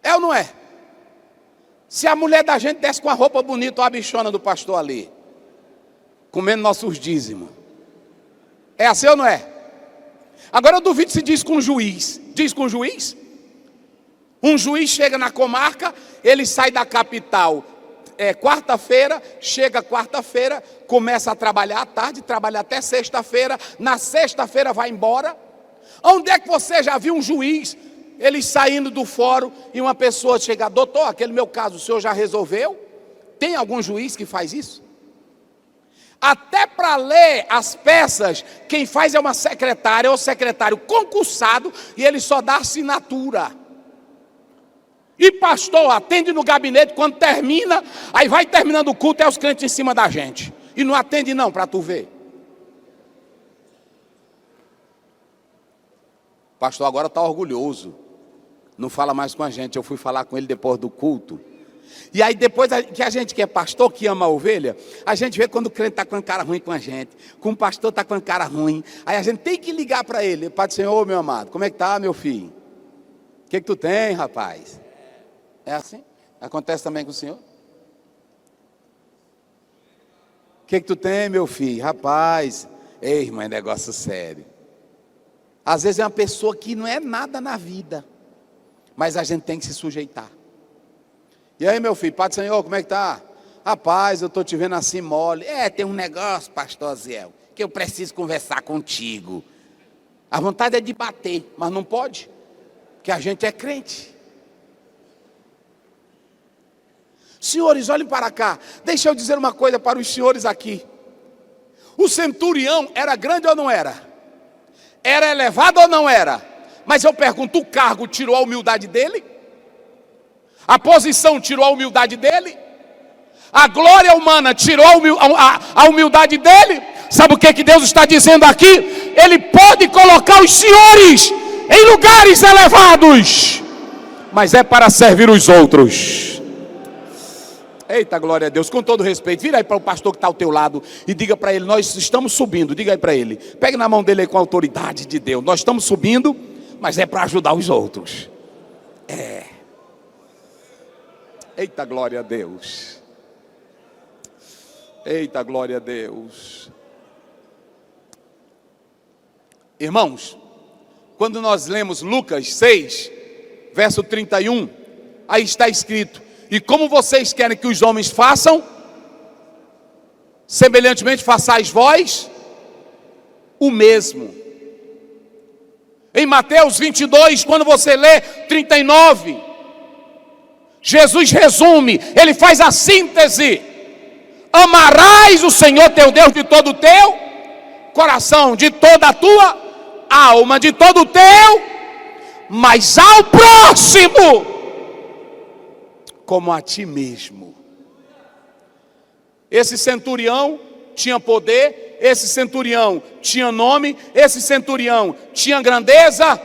É ou não é? Se a mulher da gente desce com a roupa bonita, ou a bichona do pastor ali, comendo nossos dízimos. É assim ou não é? Agora eu duvido se diz com um juiz. Diz com um juiz? Um juiz chega na comarca, ele sai da capital quarta-feira, chega quarta-feira, começa a trabalhar à tarde, trabalha até sexta-feira, na sexta-feira vai embora. Onde é que você já viu um juiz, ele saindo do fórum e uma pessoa chega, doutor, aquele meu caso o senhor já resolveu? Tem algum juiz que faz isso? Até para ler as peças, quem faz é uma secretária ou secretário concursado e ele só dá assinatura. E pastor, atende no gabinete, quando termina, aí vai terminando o culto, é os crentes em cima da gente. E não atende não, para tu ver. Pastor agora está orgulhoso. Não fala mais com a gente, eu fui falar com ele depois do culto. E aí depois que a gente que é pastor, que ama a ovelha, a gente vê quando o crente está com cara ruim com a gente, com o pastor está com cara ruim, aí a gente tem que ligar para ele, Pai do Senhor, meu amado, como é que tá, meu filho? O que tu tem, rapaz? É assim? Acontece também com o senhor? O que tu tem, meu filho? Rapaz, ei, irmão, é negócio sério. Às vezes é uma pessoa que não é nada na vida, mas a gente tem que se sujeitar. E aí, meu filho, Pai do Senhor, como é que tá? Rapaz, eu estou te vendo assim mole. Tem um negócio, pastor Osiel, que eu preciso conversar contigo. A vontade é de bater, mas não pode, porque a gente é crente. Senhores, olhem para cá. Deixa eu dizer uma coisa para os senhores aqui. O centurião era grande ou não era? Era elevado ou não era? Mas eu pergunto, o cargo tirou a humildade dele? A posição tirou a humildade dele? A glória humana tirou a humildade dele? Sabe o que Deus está dizendo aqui? Ele pode colocar os senhores em lugares elevados, mas é para servir os outros. Eita, glória a Deus, com todo respeito, vira aí para o pastor que está ao teu lado e diga para ele, nós estamos subindo, diga aí para ele, pegue na mão dele aí com a autoridade de Deus, nós estamos subindo, mas é para ajudar os outros. Eita, glória a Deus. Eita, glória a Deus. Irmãos, quando nós lemos Lucas 6, verso 31, aí está escrito, e como vocês querem que os homens façam, semelhantemente façais vós o mesmo. Em Mateus 22, quando você lê 39, Jesus resume, ele faz a síntese. Amarás o Senhor teu Deus de todo o teu coração, de toda a tua alma, de todo o teu, mas ao próximo como a ti mesmo. Esse centurião tinha poder, esse centurião tinha nome, esse centurião tinha grandeza,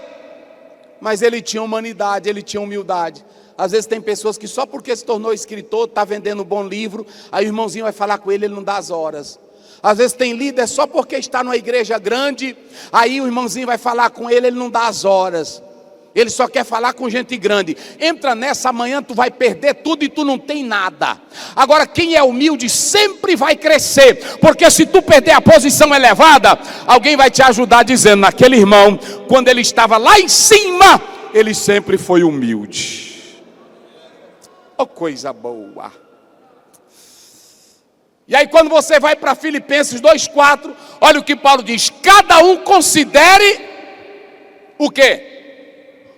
mas ele tinha humanidade, ele tinha humildade. Às vezes tem pessoas que só porque se tornou escritor, está vendendo um bom livro, aí o irmãozinho vai falar com ele não dá as horas. Às vezes tem líder só porque está numa igreja grande, aí o irmãozinho vai falar com ele não dá as horas. Ele só quer falar com gente grande. Entra nessa, amanhã tu vai perder tudo e tu não tem nada. Agora quem é humilde sempre vai crescer, porque se tu perder a posição elevada, alguém vai te ajudar dizendo, naquele irmão, quando ele estava lá em cima, ele sempre foi humilde. Oh, coisa boa. E aí quando você vai para Filipenses 2,4, olha o que Paulo diz, cada um considere o quê?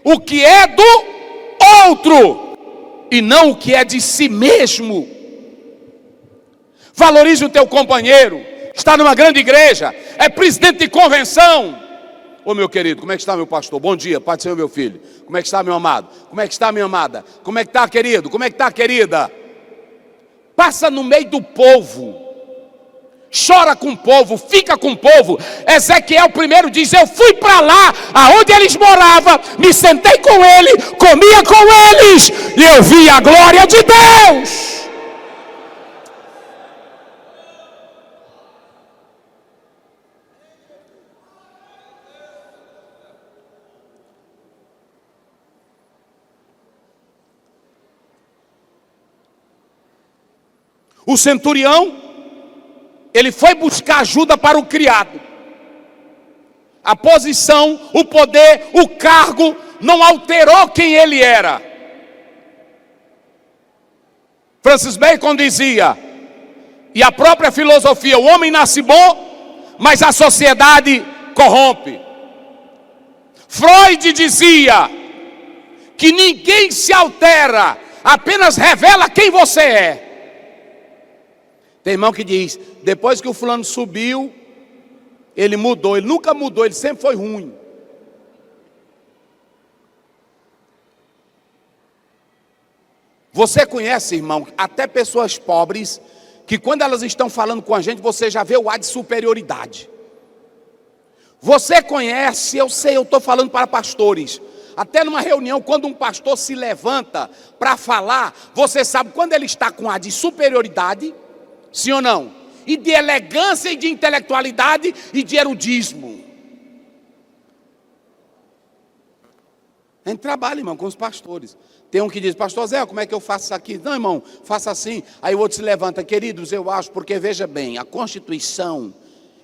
O que é do outro, e não o que é de si mesmo. Valorize o teu companheiro, está numa grande igreja, é presidente de convenção. Ô meu querido, como é que está meu pastor? Bom dia, Pai do Senhor, meu filho. Como é que está meu amado? Como é que está minha amada? Como é que está querido? Como é que está querida? Passa no meio do povo, chora com o povo, fica com o povo. Ezequiel primeiro diz, eu fui para lá, aonde eles moravam, me sentei com ele, comia com eles, e eu vi a glória de Deus. O centurião, ele foi buscar ajuda para o criado. A posição, o poder, o cargo não alterou quem ele era. Francis Bacon dizia, e a própria filosofia, o homem nasce bom, mas a sociedade corrompe. Freud dizia que ninguém se altera, apenas revela quem você é. Tem irmão que diz, depois que o fulano subiu, ele mudou. Ele nunca mudou, ele sempre foi ruim. Você conhece, irmão, até pessoas pobres, que quando elas estão falando com a gente, você já vê o ar de superioridade. Você conhece, eu sei, eu estou falando para pastores. Até numa reunião, quando um pastor se levanta para falar, você sabe quando ele está com ar de superioridade, sim ou não? E de elegância e de intelectualidade e de erudismo. A gente trabalha, irmão, com os pastores. Tem um que diz, pastor Zé, como é que eu faço isso aqui? Não, irmão, faça assim. Aí o outro se levanta, queridos, eu acho, porque veja bem, a Constituição,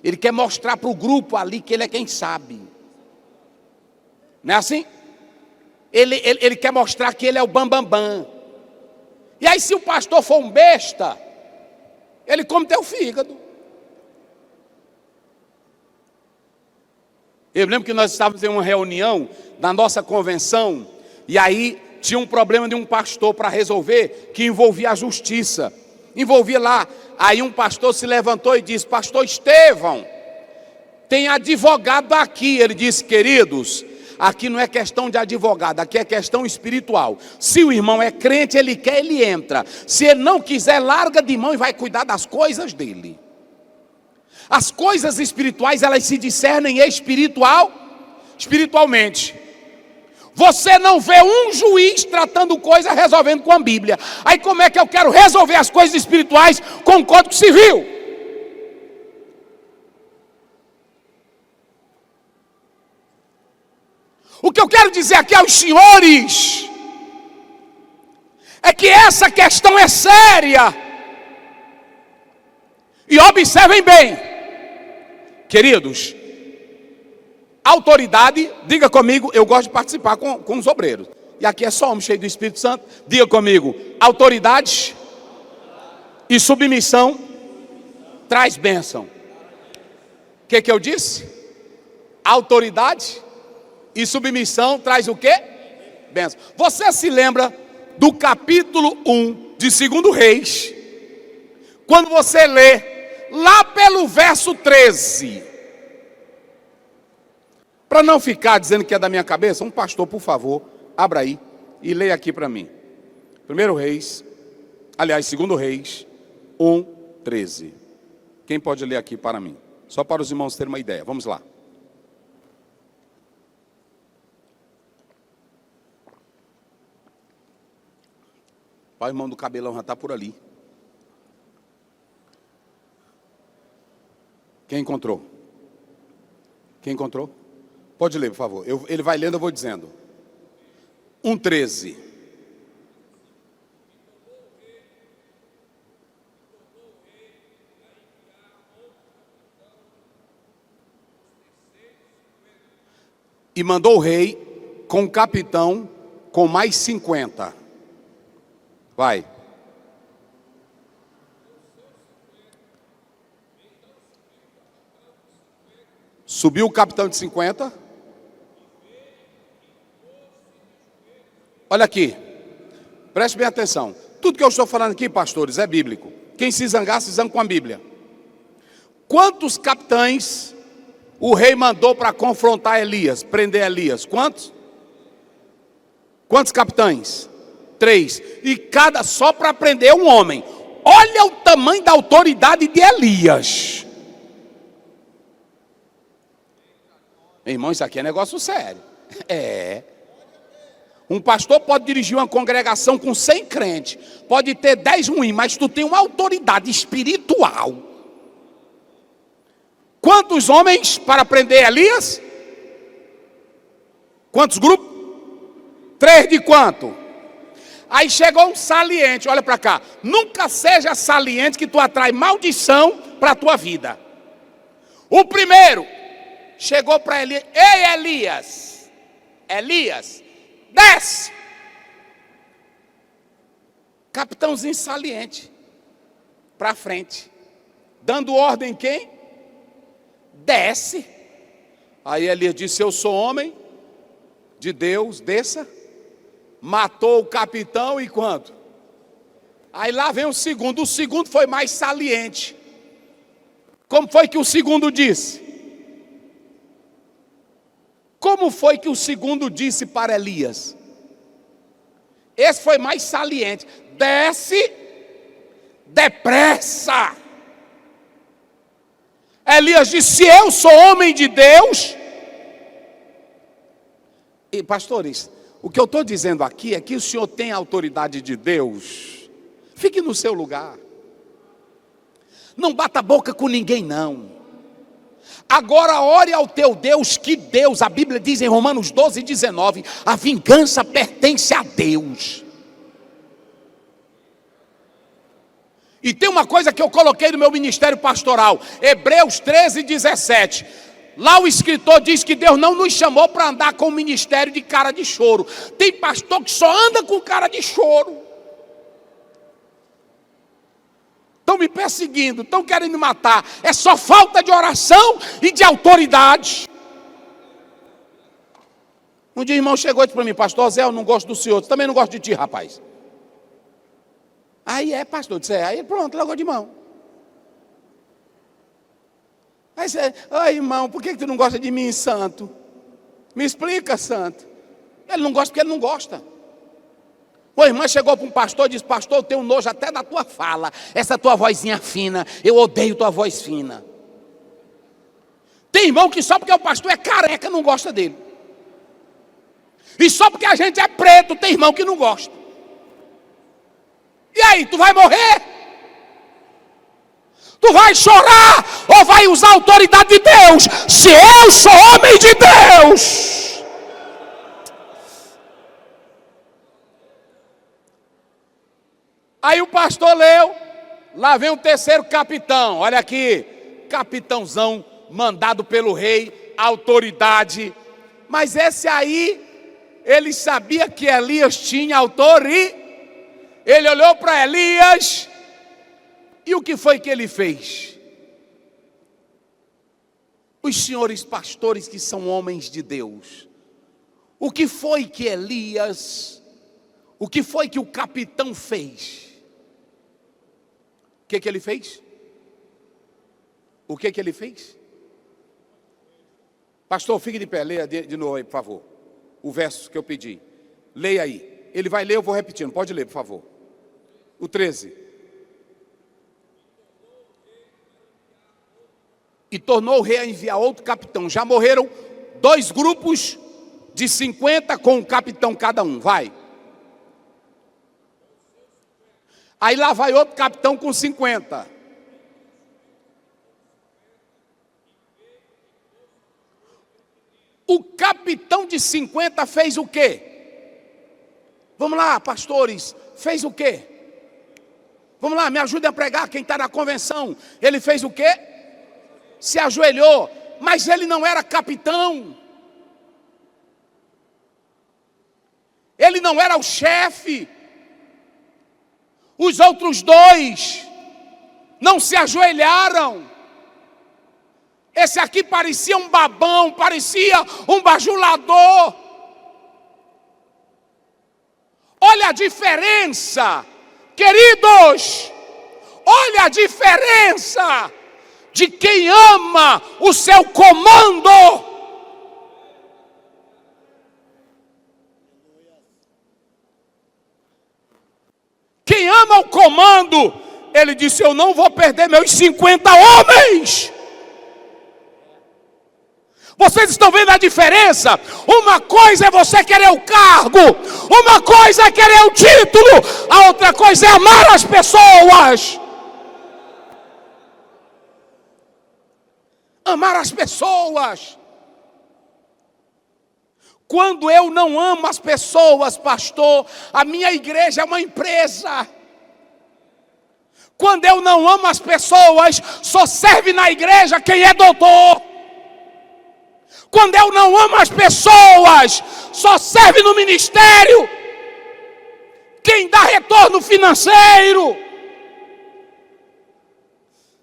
ele quer mostrar para o grupo ali que ele é quem sabe. Não é assim? Ele quer mostrar que ele é o bambambam. E aí se o pastor for um besta, ele come teu fígado. Eu lembro que nós estávamos em uma reunião da nossa convenção, e aí tinha um problema de um pastor para resolver, que envolvia a justiça. Envolvia lá, aí um pastor se levantou e disse, pastor Estevão, tem advogado aqui. Ele disse, queridos, aqui não é questão de advogado, aqui é questão espiritual. Se o irmão é crente, ele quer, ele entra. Se ele não quiser, larga de mão e vai cuidar das coisas dele. As coisas espirituais, elas se discernem espiritualmente. Você não vê um juiz tratando coisa, resolvendo com a Bíblia. Aí como é que eu quero resolver as coisas espirituais com o Código Civil? O que eu quero dizer aqui aos senhores é que essa questão é séria. E observem bem, queridos, autoridade, diga comigo, eu gosto de participar com os obreiros. E aqui é só homem cheio do Espírito Santo. Diga comigo, autoridade e submissão traz bênção. O que eu disse? Autoridade e submissão traz o quê? Bênção. Você se lembra do capítulo 1 de 2 Reis? Quando você lê lá pelo verso 13, Para não ficar dizendo que é da minha cabeça, um pastor, por favor, abra aí e leia aqui para mim. 2 Reis 1:13. Quem pode ler aqui para mim? Só para os irmãos terem uma ideia. Vamos lá. O irmão do cabelão já está por ali. Quem encontrou? Quem encontrou? Pode ler, por favor. Ele vai lendo, eu vou dizendo. 1:13. E mandou o rei com o capitão com mais 50. Vai. Subiu o capitão de 50. Olha aqui. Preste bem atenção. Tudo que eu estou falando aqui, pastores, é bíblico. Quem se zangar, se zanga com a Bíblia. Quantos capitães o rei mandou para confrontar Elias, prender Elias? Quantos? Quantos capitães? 3. E cada só para prender um homem. Olha o tamanho da autoridade de Elias. Meu irmão, isso aqui é negócio sério. Um pastor pode dirigir uma congregação com 100 crentes, pode ter 10 ruins, mas tu tem uma autoridade espiritual. Quantos homens para prender Elias? Quantos grupos? 3 de quanto? Aí chegou um saliente, olha para cá. Nunca seja saliente que tu atrai maldição para a tua vida. O primeiro chegou para Elias. Ei, Elias. Elias, desce. Capitãozinho saliente. Para frente. Dando ordem quem? Desce. Aí Elias disse, eu sou homem de Deus, desça. Matou o capitão e quanto? Aí lá vem o segundo foi mais saliente. Como foi que o segundo disse? Como foi que o segundo disse para Elias? Esse foi mais saliente. Desce depressa. Elias disse, eu sou homem de Deus. E pastores, o que eu estou dizendo aqui é que o senhor tem a autoridade de Deus. Fique no seu lugar. Não bata a boca com ninguém, não. Agora ore ao teu Deus, que Deus, a Bíblia diz em Romanos 12:19, a vingança pertence a Deus. E tem uma coisa que eu coloquei no meu ministério pastoral, Hebreus 13:17. Lá o escritor diz que Deus não nos chamou para andar com o ministério de cara de choro. Tem pastor que só anda com cara de choro. Estão me perseguindo, estão querendo me matar. É só falta de oração e de autoridade. Um dia o irmão chegou e disse para mim, pastor Zé, eu não gosto do senhor, também não gosto de ti, rapaz. Aí pastor, disse, aí pronto, largou de mão. Aí você, irmão, por que tu não gosta de mim, santo? Me explica, santo. Ele não gosta porque ele não gosta. Uma irmã chegou para um pastor e disse, pastor, eu tenho nojo até da tua fala, essa tua vozinha fina, eu odeio tua voz fina. Tem irmão que só porque o pastor é careca não gosta dele. E só porque a gente é preto, tem irmão que não gosta. E aí, tu vai morrer? Tu vai chorar ou vai usar a autoridade de Deus? Se eu sou homem de Deus. Aí o pastor leu, lá vem o terceiro capitão, olha aqui, capitãozão mandado pelo rei, autoridade. Mas esse aí, ele sabia que Elias tinha autoridade. Ele olhou para Elias. E o que foi que ele fez? Os senhores pastores que são homens de Deus, o que foi que Elias, o que foi que o capitão fez? O que ele fez? O que ele fez? Pastor, fique de pé, leia de novo aí, por favor. O verso que eu pedi. Leia aí. Ele vai ler, eu vou repetindo. Pode ler, por favor. O 13. E tornou o rei a enviar outro capitão. Já morreram 2 grupos de 50 com um capitão cada um. Vai. Aí lá vai outro capitão com 50. O capitão de 50 fez o quê? Vamos lá, pastores, fez o quê? Vamos lá, me ajudem a pregar, quem está na convenção. Ele fez o quê? Se ajoelhou, mas ele não era capitão. Ele não era o chefe. Os outros 2 não se ajoelharam. Esse aqui parecia um babão, parecia um bajulador. Olha a diferença, queridos. Olha a diferença de quem ama o seu comando. Quem ama o comando, ele disse: eu não vou perder meus 50 homens. Vocês estão vendo a diferença? Uma coisa é você querer o cargo, uma coisa é querer o título, a outra coisa é amar as pessoas. Amar as pessoas. Quando eu não amo as pessoas, pastor, a minha igreja é uma empresa. Quando eu não amo as pessoas, só serve na igreja quem é doutor. Quando eu não amo as pessoas, só serve no ministério quem dá retorno financeiro.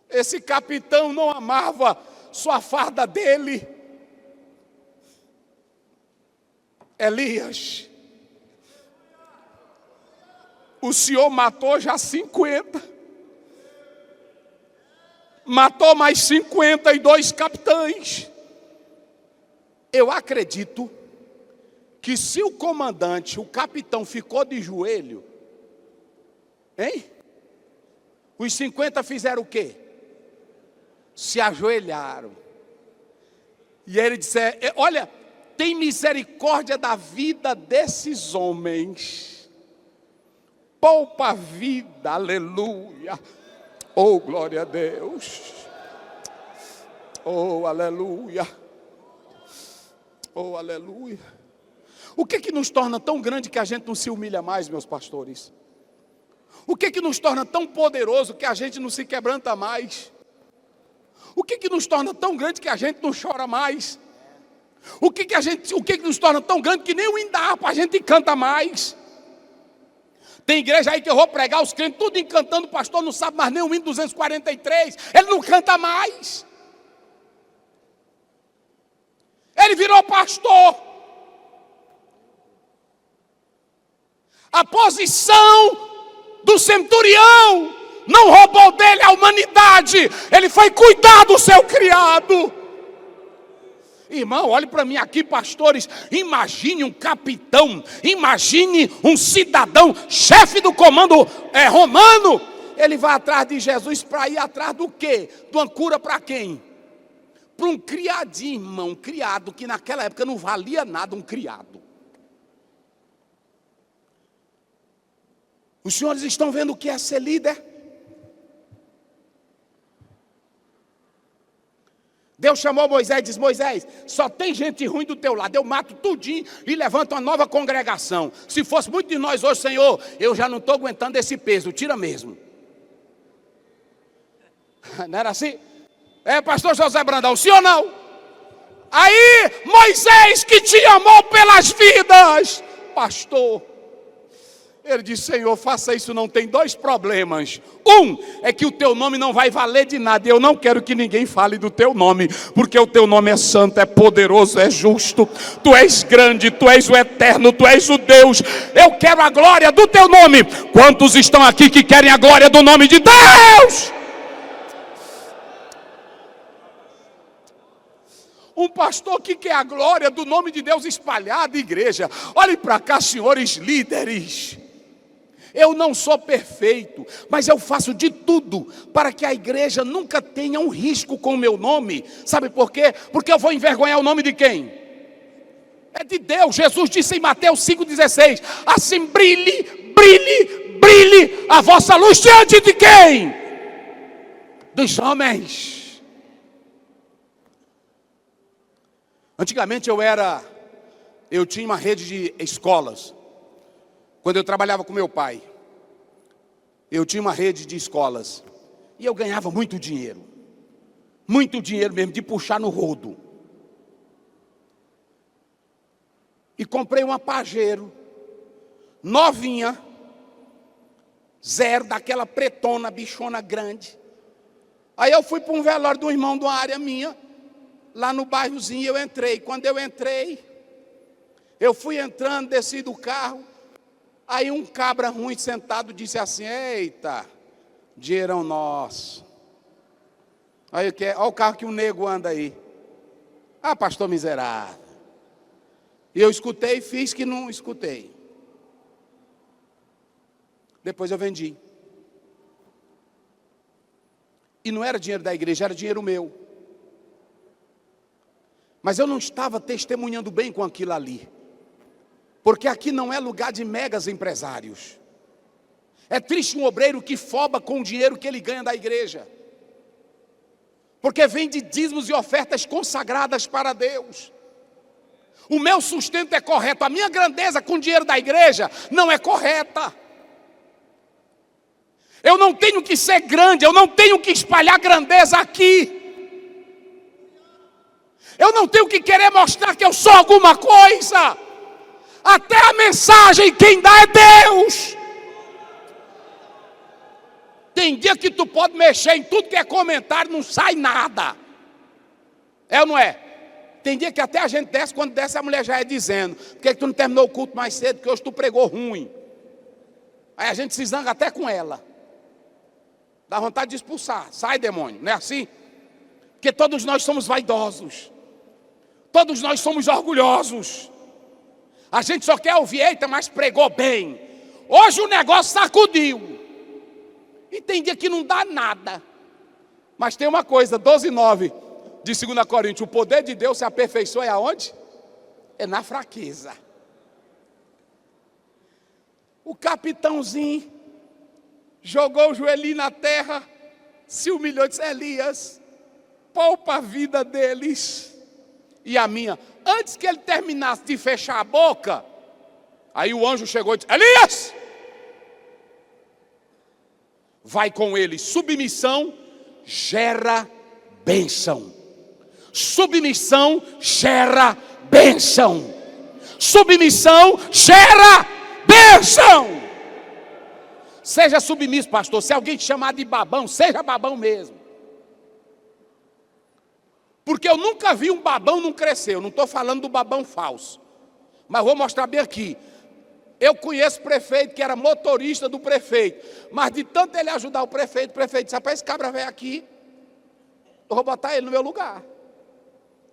Esse capitão não amava só a farda dele. Elias, o Senhor matou já 50. Matou mais 52 capitães. Eu acredito que se o comandante, o capitão ficou de joelho, hein? Os 50 fizeram o quê? Se ajoelharam. E ele disse: olha, tem misericórdia da vida desses homens. Poupa a vida, aleluia. Oh, glória a Deus. Oh, aleluia. Oh, aleluia. O que nos torna tão grande que a gente não se humilha mais, meus pastores? O que nos torna tão poderoso que a gente não se quebranta mais? O que nos torna tão grande que a gente não chora mais? O que nos torna tão grande que nem o hino da harpa a gente canta mais? Tem igreja aí que eu vou pregar, os crentes tudo encantando, o pastor não sabe mais nem o hino 243, ele não canta mais. Ele virou pastor. A posição do centurião não roubou dele a humanidade. Ele foi cuidar do seu criado. Irmão, olhe para mim aqui, pastores. Imagine um capitão, imagine um cidadão, chefe do comando romano. Ele vai atrás de Jesus para ir atrás do quê? De uma cura para quem? Para um criadinho, irmão, um criado que naquela época não valia nada, um criado. Os senhores estão vendo o que é ser líder? Deus chamou Moisés e disse: Moisés, só tem gente ruim do teu lado, eu mato tudinho e levanto uma nova congregação. Se fosse muito de nós hoje, Senhor, eu já não estou aguentando esse peso, tira mesmo. Não era assim? Pastor José Brandão, sim ou não? Aí, Moisés que te amou pelas vidas, pastor, ele disse: Senhor, faça isso, não tem 2 problemas. Um, é que o teu nome não vai valer de nada. E eu não quero que ninguém fale do teu nome, porque o teu nome é santo, é poderoso, é justo. Tu és grande, tu és o eterno, tu és o Deus. Eu quero a glória do teu nome. Quantos estão aqui que querem a glória do nome de Deus? Um pastor que quer a glória do nome de Deus espalhada, igreja. Olhem para cá, senhores líderes. Eu não sou perfeito, mas eu faço de tudo para que a igreja nunca tenha um risco com o meu nome. Sabe por quê? Porque eu vou envergonhar o nome de quem? É de Deus. Jesus disse em Mateus 5,16: assim brilhe, brilhe, brilhe a vossa luz diante de quem? Dos homens. Antigamente eu tinha uma rede de escolas. Quando eu trabalhava com meu pai, eu tinha uma rede de escolas. E eu ganhava muito dinheiro mesmo, de puxar no rodo. E comprei uma Pajero, novinha, zero, daquela pretona, bichona grande. Aí eu fui para um velório de um irmão de uma área minha, lá no bairrozinho, eu entrei. Quando eu entrei, eu fui entrando, desci do carro. Aí um cabra ruim sentado disse assim: eita, dinheirão nosso. Aí olha o carro que o nego anda aí. Ah, pastor miserável. E eu escutei e fiz que não escutei. Depois eu vendi. E não era dinheiro da igreja, era dinheiro meu. Mas eu não estava testemunhando bem com aquilo ali. Porque aqui não é lugar de megas empresários. É triste um obreiro que foba com o dinheiro que ele ganha da igreja. Porque vem de dízimos e ofertas consagradas para Deus. O meu sustento é correto. A minha grandeza com o dinheiro da igreja não é correta. Eu não tenho que ser grande, eu não tenho que espalhar grandeza aqui. Eu não tenho que querer mostrar que eu sou alguma coisa. Até a mensagem quem dá é Deus. Tem dia que tu pode mexer em tudo que é comentário, não sai nada. É ou não é? Tem dia que até a gente desce, quando desce a mulher já é dizendo: por que tu não terminou o culto mais cedo? Porque hoje tu pregou ruim. Aí a gente se zanga até com ela. Dá vontade de expulsar. Sai, demônio, não é assim? Porque todos nós somos vaidosos. Todos nós somos orgulhosos. A gente só quer ouvir: eita, mas pregou bem. Hoje o negócio sacudiu. E tem dia que não dá nada. Mas tem uma coisa, 12:9 de 2 Coríntios: o poder de Deus se aperfeiçoa aonde? É na fraqueza. O capitãozinho jogou o joelhinho na terra, se humilhou e disse: Elias, poupa a vida deles e a minha. Antes que ele terminasse de fechar a boca, aí o anjo chegou e disse: Elias, vai com ele. Submissão gera bênção. Submissão gera bênção. Submissão gera bênção. Seja submisso, pastor. Se alguém te chamar de babão, seja babão mesmo. Porque eu nunca vi um babão não crescer. Eu não estou falando do babão falso. Mas vou mostrar bem aqui. Eu conheço prefeito que era motorista do prefeito. Mas de tanto ele ajudar o prefeito disse: rapaz, esse cabra veio aqui, eu vou botar ele no meu lugar.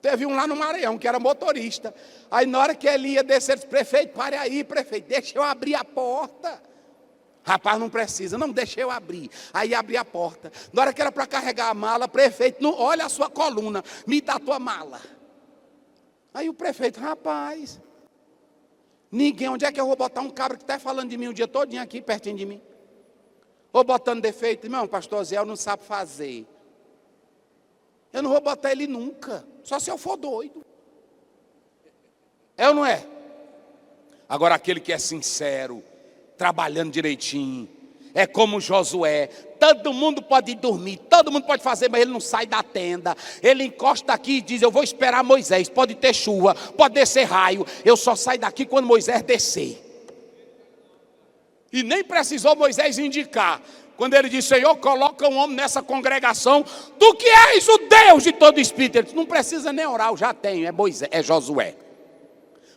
Teve um lá no Maranhão que era motorista. Aí na hora que ele ia descer, ele disse: prefeito, pare aí, prefeito, deixa eu abrir a porta. Rapaz, não precisa, não, deixa eu abrir. Aí abri a porta. Na hora que era para carregar a mala, prefeito, não, olha a sua coluna, me dá a tua mala. Aí o prefeito: rapaz, ninguém, onde é que eu vou botar um cabra que está falando de mim o dia todinho aqui, pertinho de mim? Vou botando defeito. Irmão, pastor Zé não sabe fazer. Eu não vou botar ele nunca, só se eu for doido. É ou não é? Agora aquele que é sincero, trabalhando direitinho, é como Josué. Todo mundo pode dormir, todo mundo pode fazer, mas ele não sai da tenda. Ele encosta aqui e diz: eu vou esperar Moisés. Pode ter chuva, pode descer raio, eu só saio daqui quando Moisés descer. E nem precisou Moisés indicar. Quando ele disse: Senhor, coloca um homem nessa congregação, tu que és o Deus de todo espírito. Ele disse: não precisa nem orar, eu já tenho, é Moisés, é Josué.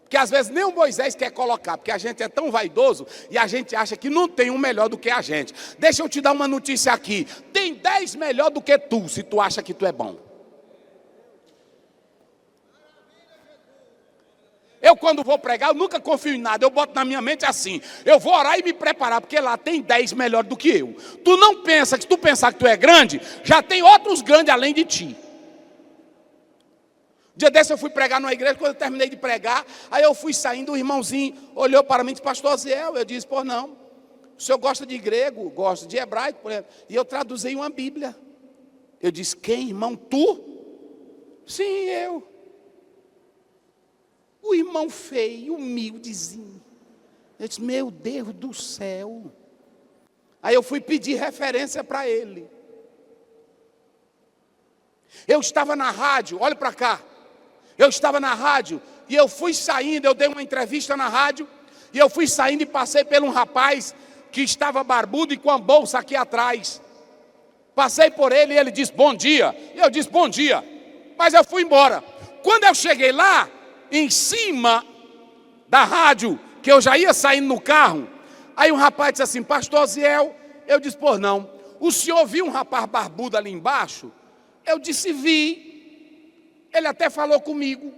Porque às vezes nem o Moisés quer colocar, porque a gente é tão vaidoso e a gente acha que não tem um melhor do que a gente. Deixa eu te dar uma notícia aqui: tem 10 melhor do que tu, se tu acha que tu é bom. Eu quando vou pregar, eu nunca confio em nada. Eu boto na minha mente assim: eu vou orar e me preparar, porque lá tem 10 melhor do que eu. Tu não pensa que se tu pensar que tu é grande, já tem outros grandes além de ti. Dia desse eu fui pregar numa igreja, quando eu terminei de pregar, aí eu fui saindo, o irmãozinho olhou para mim e disse: pastor Ziel. Eu disse: pô, não, o senhor gosta de grego, gosta de hebraico, por exemplo. E eu traduzi uma Bíblia. Eu disse: quem, irmão? Tu? Sim, eu. O irmão feio, humildezinho. Eu disse: meu Deus do céu. Aí eu fui pedir referência para ele. Eu estava na rádio, olha para cá. Eu estava na rádio e eu fui saindo, eu dei uma entrevista na rádio, e eu fui saindo e passei por um rapaz que estava barbudo e com a bolsa aqui atrás. Passei por ele e ele disse: bom dia. E eu disse: bom dia. Mas eu fui embora. Quando eu cheguei lá, em cima da rádio, que eu já ia saindo no carro, aí um rapaz disse assim: pastor Ziel. Eu disse: pô, não. O senhor viu um rapaz barbudo ali embaixo? Eu disse: vi. Ele até falou comigo,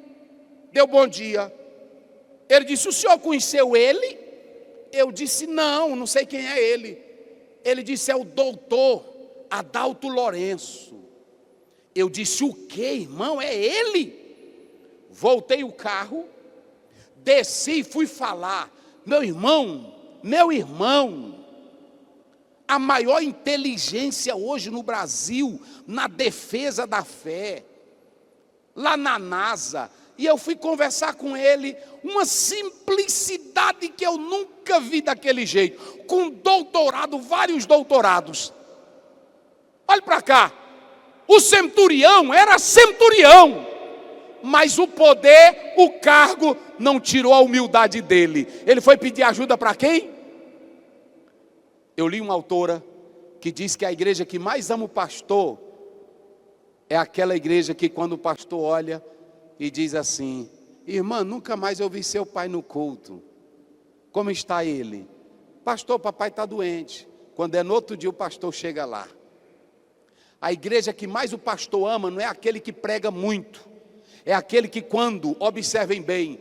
deu bom dia. Ele disse: o senhor conheceu ele? Eu disse: não, não sei quem é ele. Ele disse: é o doutor Adalto Lourenço. Eu disse: o quê, irmão? É ele? Voltei o carro, desci e fui falar: meu irmão, a maior inteligência hoje no Brasil, na defesa da fé, lá na NASA. E eu fui conversar com ele, uma simplicidade que eu nunca vi daquele jeito, com doutorado, vários doutorados. Olha para cá, o centurião era centurião, mas o poder, o cargo, não tirou a humildade dele. Ele foi pedir ajuda para quem? Eu li uma autora que diz que a igreja que mais ama o pastor é aquela igreja que quando o pastor olha e diz assim: irmã, nunca mais eu vi seu pai no culto. Como está ele? Pastor, papai está doente. Quando é no outro dia o pastor chega lá. A igreja que mais o pastor ama não é aquele que prega muito. É aquele que quando, observem bem,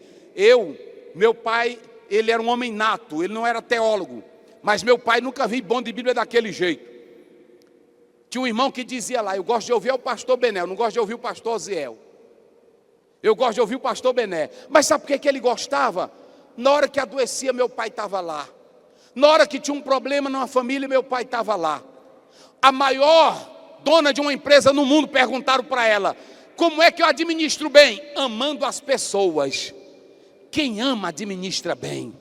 meu pai, ele era um homem nato, ele não era teólogo. Mas meu pai nunca vi bom de Bíblia daquele jeito. Tinha um irmão que dizia lá: eu gosto de ouvir o pastor Bené, eu não gosto de ouvir o pastor Ziel. Eu gosto de ouvir o pastor Bené. Mas sabe por que ele gostava? Na hora que adoecia, meu pai estava lá. Na hora que tinha um problema numa família, meu pai estava lá. A maior dona de uma empresa no mundo, perguntaram para ela: como é que eu administro bem? Amando as pessoas. Quem ama, administra bem.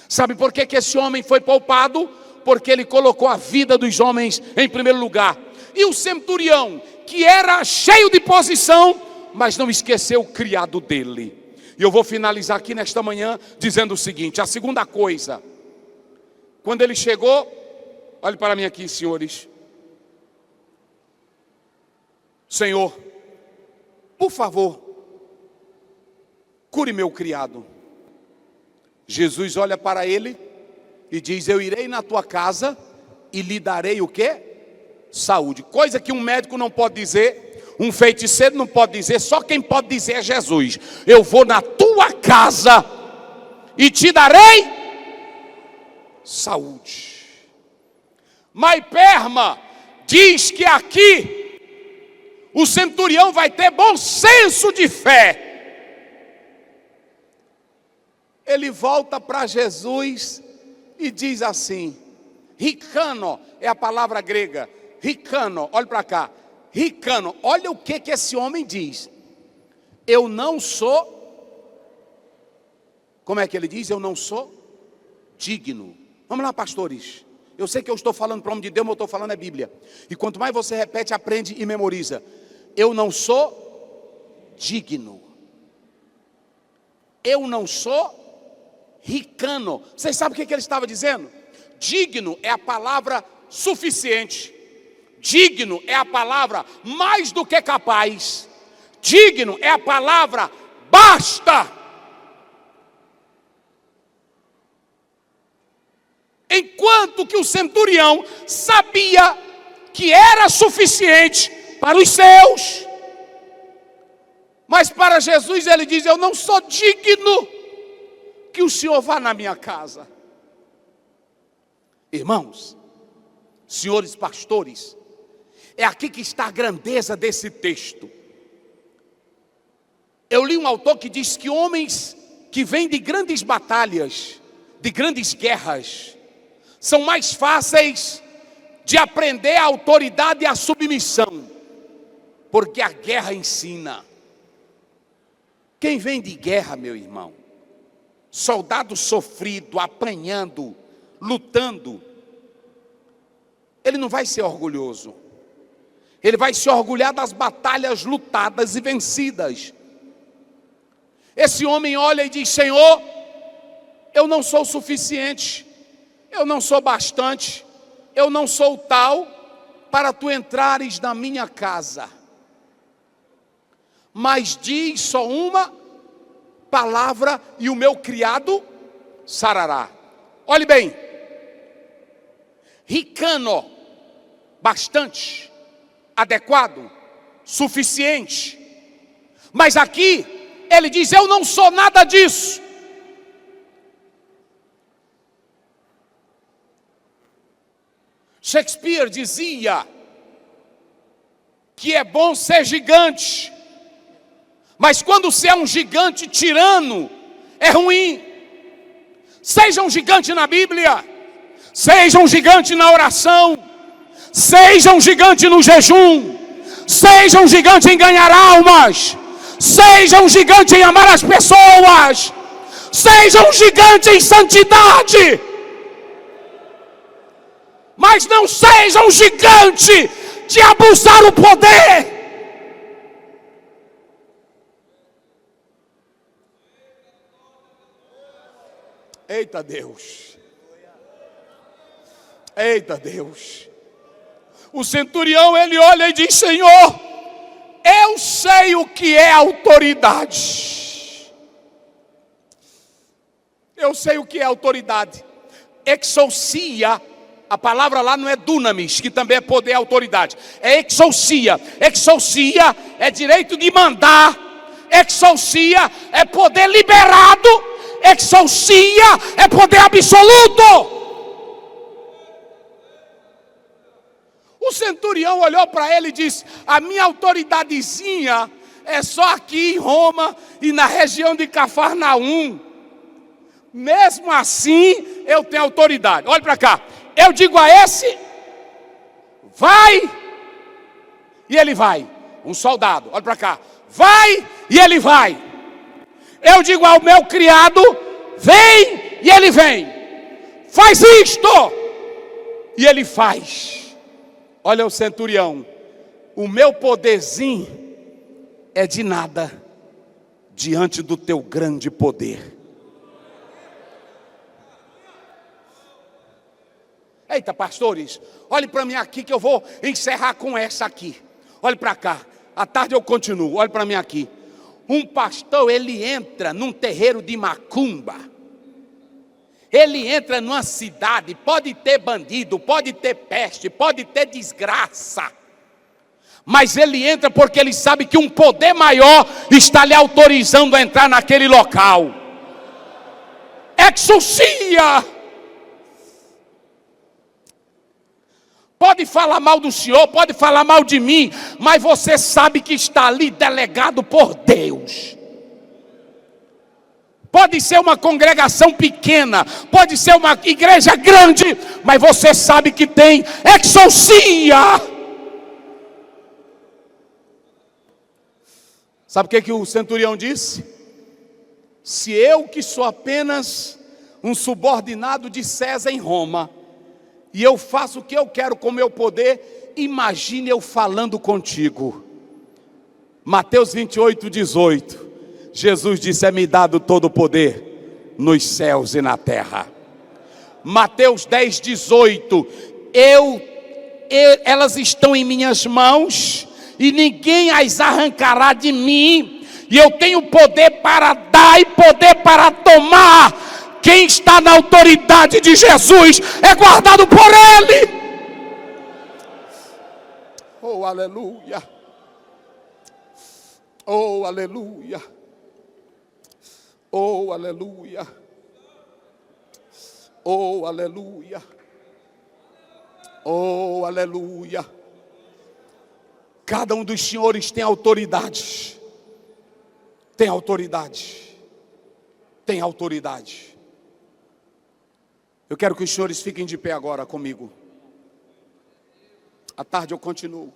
Sabe por que esse homem foi poupado? Porque ele colocou a vida dos homens em primeiro lugar. E o centurião, que era cheio de posição, mas não esqueceu o criado dele. E eu vou finalizar aqui nesta manhã dizendo o seguinte: a segunda coisa, quando ele chegou, olhe para mim aqui, senhores. Senhor, por favor, cure meu criado. Jesus olha para ele e diz: eu irei na tua casa e lhe darei o quê? Saúde. Coisa que um médico não pode dizer, um feiticeiro não pode dizer, só quem pode dizer é Jesus. Eu vou na tua casa e te darei saúde. Maiperma diz que aqui o centurião vai ter bom senso de fé. Ele volta para Jesus e diz assim: ricano é a palavra grega. Ricano, olha para cá. Ricano, olha o que esse homem diz. Eu não sou, como é que ele diz? Eu não sou digno. Vamos lá, pastores. Eu sei que eu estou falando para o nome de Deus, mas eu estou falando é Bíblia. E quanto mais você repete, aprende e memoriza. Eu não sou digno. Eu não sou ricano. Vocês sabem o que ele estava dizendo? Digno é a palavra suficiente. Digno é a palavra mais do que capaz. Digno é a palavra basta. Enquanto que o centurião sabia que era suficiente para os seus. Mas para Jesus ele diz: eu não sou digno que o Senhor vá na minha casa. Irmãos, senhores pastores, é aqui que está a grandeza desse texto. Eu li um autor que diz que homens que vêm de grandes batalhas, de grandes guerras, são mais fáceis de aprender a autoridade e a submissão, porque a guerra ensina. Quem vem de guerra, meu irmão, soldado sofrido, apanhando, lutando, ele não vai ser orgulhoso. Ele vai se orgulhar das batalhas lutadas e vencidas. Esse homem olha e diz: Senhor, eu não sou suficiente, eu não sou bastante, eu não sou tal para tu entrares na minha casa. Mas diz só uma palavra e o meu criado sarará. Olhe bem, ricano, bastante, adequado, suficiente. Mas aqui ele diz: eu não sou nada disso. Shakespeare dizia que é bom ser gigante, mas quando você é um gigante tirano, é ruim. Seja um gigante na Bíblia, seja um gigante na oração, seja um gigante no jejum, seja um gigante em ganhar almas, seja um gigante em amar as pessoas, seja um gigante em santidade, mas não seja um gigante de abusar o poder. Eita Deus, eita Deus. O centurião, ele olha e diz: Senhor, eu sei o que é autoridade. Eu sei o que é autoridade. Exousia, a palavra lá não é dunamis, que também é poder e autoridade. É exousia. Exousia é direito de mandar. Exousia é poder liberado. Exousia é poder absoluto. O centurião olhou para ele e disse: a minha autoridadezinha é só aqui em Roma e na região de Cafarnaum. Mesmo assim, eu tenho autoridade. Olha para cá. Eu digo a esse: vai, e ele vai. Um soldado, olha para cá. Vai, e ele vai. Eu digo ao meu criado: vem, e ele vem. Faz isto, e ele faz. Olha o centurião: o meu poderzinho é de nada diante do teu grande poder. Eita, pastores, olhe para mim aqui que eu vou encerrar com essa aqui. Olhe para cá, à tarde eu continuo. Olhe para mim aqui. Um pastor, ele entra num terreiro de macumba. Ele entra numa cidade, pode ter bandido, pode ter peste, pode ter desgraça. Mas ele entra porque ele sabe que um poder maior está lhe autorizando a entrar naquele local. Exousia. Pode falar mal do senhor, pode falar mal de mim, mas você sabe que está ali delegado por Deus. Pode ser uma congregação pequena, pode ser uma igreja grande, mas você sabe que tem exousia. Sabe o que o centurião disse? Se eu, que sou apenas um subordinado de César em Roma, e eu faço o que eu quero com o meu poder, imagine eu falando contigo. Mateus 28, 18. Jesus disse: é-me dado todo o poder nos céus e na terra. Mateus 10, 18. Elas estão em minhas mãos e ninguém as arrancará de mim. E eu tenho poder para dar e poder para tomar. Quem está na autoridade de Jesus é guardado por Ele. Oh, aleluia. Oh, aleluia. Oh, aleluia. Oh, aleluia. Oh, aleluia. Cada um dos senhores tem autoridade. Tem autoridade. Tem autoridade. Eu quero que os senhores fiquem de pé agora comigo. À tarde eu continuo.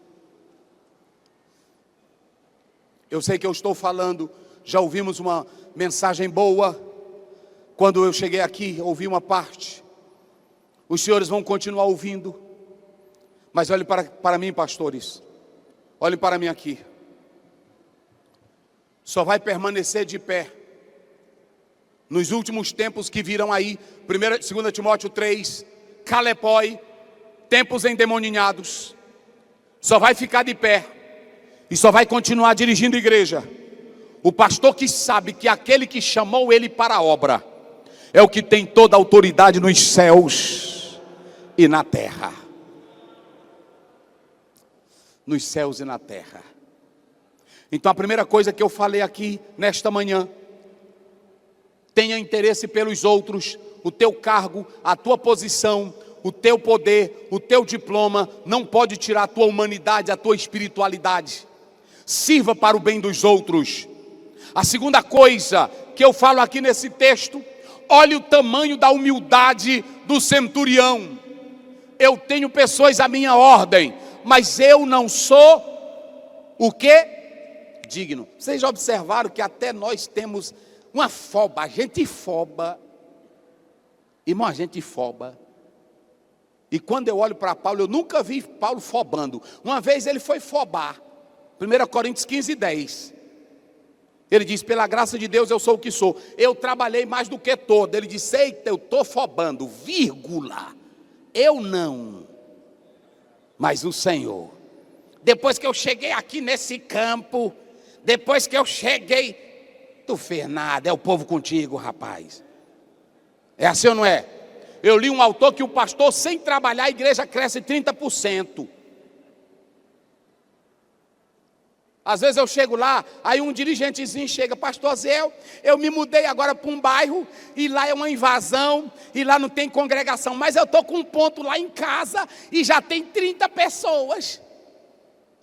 Eu sei que eu estou falando, já ouvimos uma mensagem boa. Quando eu cheguei aqui, ouvi uma parte. Os senhores vão continuar ouvindo. Mas olhem para mim, pastores. Olhem para mim aqui. Só vai permanecer de pé nos últimos tempos que virão aí. 2 Timóteo 3, Calepói, tempos endemoninhados. Só vai ficar de pé e só vai continuar dirigindo a igreja o pastor que sabe que aquele que chamou ele para a obra é o que tem toda a autoridade nos céus e na terra. Nos céus e na terra. Então a primeira coisa que eu falei aqui nesta manhã: tenha interesse pelos outros. O teu cargo, a tua posição, o teu poder, o teu diploma não pode tirar a tua humanidade, a tua espiritualidade. Sirva para o bem dos outros. A segunda coisa que eu falo aqui nesse texto: olhe o tamanho da humildade do centurião. Eu tenho pessoas à minha ordem, mas eu não sou o quê? Digno. Vocês já observaram que até nós temos uma foba, a gente foba. Irmão, a gente foba. E quando eu olho para Paulo, eu nunca vi Paulo fobando. Uma vez ele foi fobar. 1 Coríntios 15, 10. Ele diz: pela graça de Deus eu sou o que sou. Eu trabalhei mais do que todo. Ele disse: eita, eu estou fobando, vírgula. Eu não, mas o Senhor. Depois que eu cheguei aqui nesse campo, depois que eu cheguei, tu fez nada, é o povo contigo, rapaz. É assim ou não é? Eu li um autor que o pastor, sem trabalhar, a igreja cresce 30%. Às vezes eu chego lá, aí um dirigentezinho chega: pastor Zé, eu me mudei agora para um bairro, e lá é uma invasão, e lá não tem congregação, mas eu estou com um ponto lá em casa, e já tem 30 pessoas.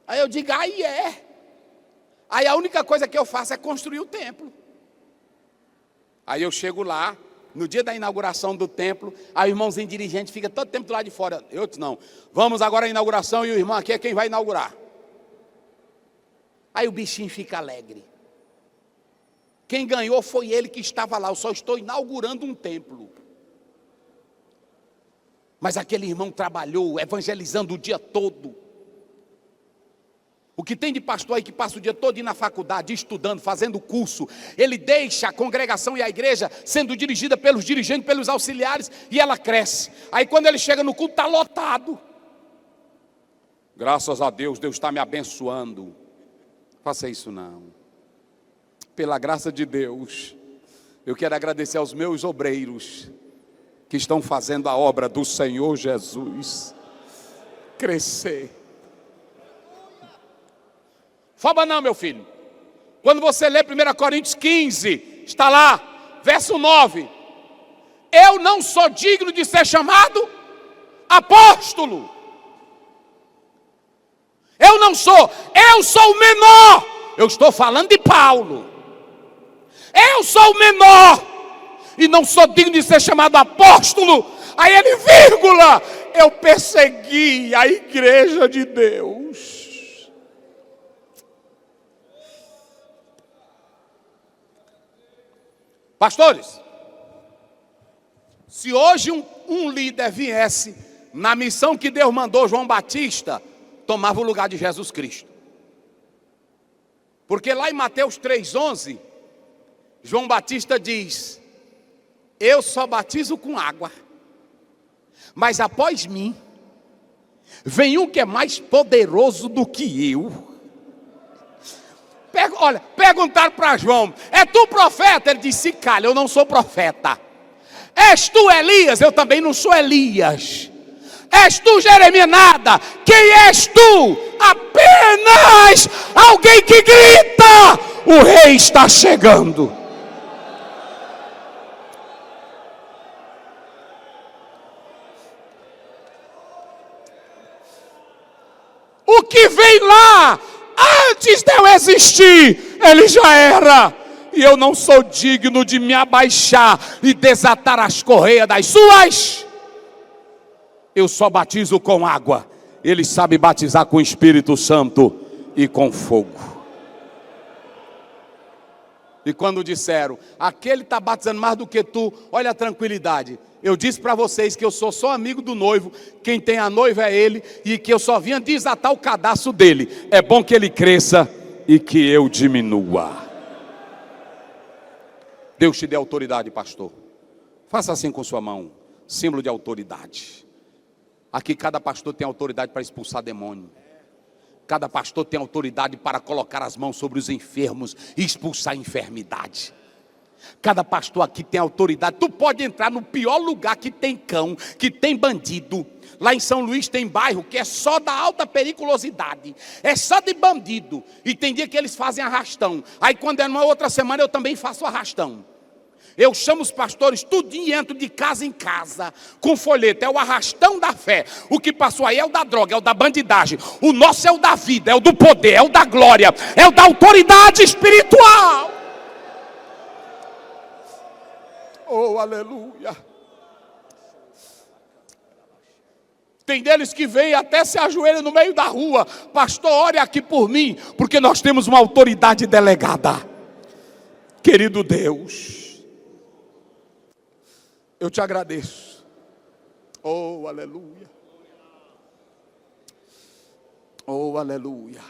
Aí eu digo: aí é. Aí a única coisa que eu faço é construir o templo. Aí eu chego lá, no dia da inauguração do templo, aí o irmãozinho dirigente fica todo tempo do lado de fora. Eu disse: não, vamos agora à inauguração, e o irmão aqui é quem vai inaugurar. Aí o bichinho fica alegre. Quem ganhou foi ele que estava lá. Eu só estou inaugurando um templo. Mas aquele irmão trabalhou, evangelizando o dia todo. O que tem de pastor aí que passa o dia todo na faculdade, estudando, fazendo curso, ele deixa a congregação e a igreja sendo dirigida pelos dirigentes, pelos auxiliares, e ela cresce. Aí quando ele chega no culto, está lotado. Graças a Deus, Deus está me abençoando. Faça isso não. Pela graça de Deus, eu quero agradecer aos meus obreiros que estão fazendo a obra do Senhor Jesus crescer. Foba não, meu filho. Quando você lê 1 Coríntios 15, está lá, verso 9: eu não sou digno de ser chamado apóstolo. Eu não sou, eu sou o menor. Eu estou falando de Paulo. Eu sou o menor e não sou digno de ser chamado apóstolo. Aí ele, vírgula, eu persegui a igreja de Deus. Pastores, se hoje um líder viesse na missão que Deus mandou João Batista, tomava o lugar de Jesus Cristo. Porque lá em Mateus 3,11, João Batista diz: eu só batizo com água, mas após mim vem um que é mais poderoso do que eu. Olha, perguntaram para João: é tu profeta? Ele disse: calha, eu não sou profeta. És tu Elias? Eu também não sou Elias. És tu Jeremias? Nada. Quem és tu? Apenas alguém que grita: o rei está chegando. O que vem lá, antes de eu existir, ele já era. E eu não sou digno de me abaixar e desatar as correias das suas. Eu só batizo com água. Ele sabe batizar com o Espírito Santo e com fogo. E quando disseram, aquele está batizando mais do que tu, olha a tranquilidade. Eu disse para vocês que eu sou só amigo do noivo, quem tem a noiva é ele, e que eu só vinha desatar o cadastro dele. É bom que ele cresça e que eu diminua. Deus te dê autoridade, pastor. Faça assim com sua mão, símbolo de autoridade. Aqui cada pastor tem autoridade para expulsar demônio. Cada pastor tem autoridade para colocar as mãos sobre os enfermos e expulsar a enfermidade. Cada pastor aqui tem autoridade. Tu pode entrar no pior lugar que tem cão, que tem bandido. Lá em São Luís tem bairro que é só da alta periculosidade, é só de bandido. E tem dia que eles fazem arrastão. Aí quando é numa outra semana eu também faço arrastão. Eu chamo os pastores tudinho e entro de casa em casa com folheto. É o arrastão da fé. O que passou aí é o da droga, é o da bandidagem. O nosso é o da vida, é o do poder, é o da glória, é o da autoridade espiritual. Oh, aleluia. Tem deles que vêm até se ajoelham no meio da rua. Pastor, ore aqui por mim, porque nós temos uma autoridade delegada. Querido Deus, eu te agradeço. Oh, aleluia. Oh, aleluia.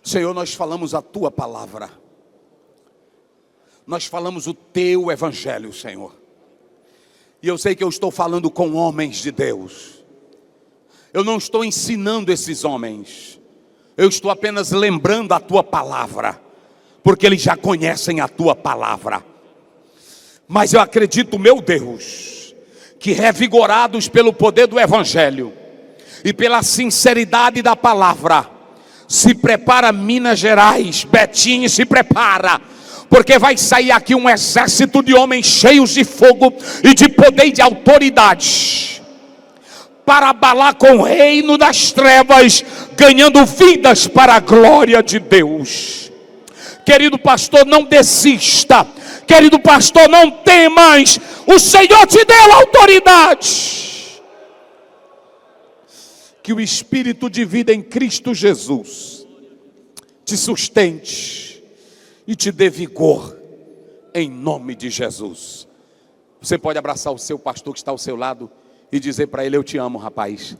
Senhor, nós falamos a tua palavra. Nós falamos o teu evangelho, Senhor. E eu sei que eu estou falando com homens de Deus. Eu não estou ensinando esses homens. Eu estou apenas lembrando a tua palavra, porque eles já conhecem a tua palavra. Mas eu acredito, meu Deus, que revigorados pelo poder do evangelho e pela sinceridade da palavra, se prepara Minas Gerais, Betinho se prepara, porque vai sair aqui um exército de homens cheios de fogo e de poder e de autoridade, para abalar com o reino das trevas, ganhando vidas para a glória de Deus. Querido pastor, não desista. Querido pastor, não temas. O Senhor te deu autoridade. Que o Espírito de vida em Cristo Jesus te sustente e te dê vigor, em nome de Jesus. Você pode abraçar o seu pastor que está ao seu lado e dizer para ele: eu te amo, rapaz,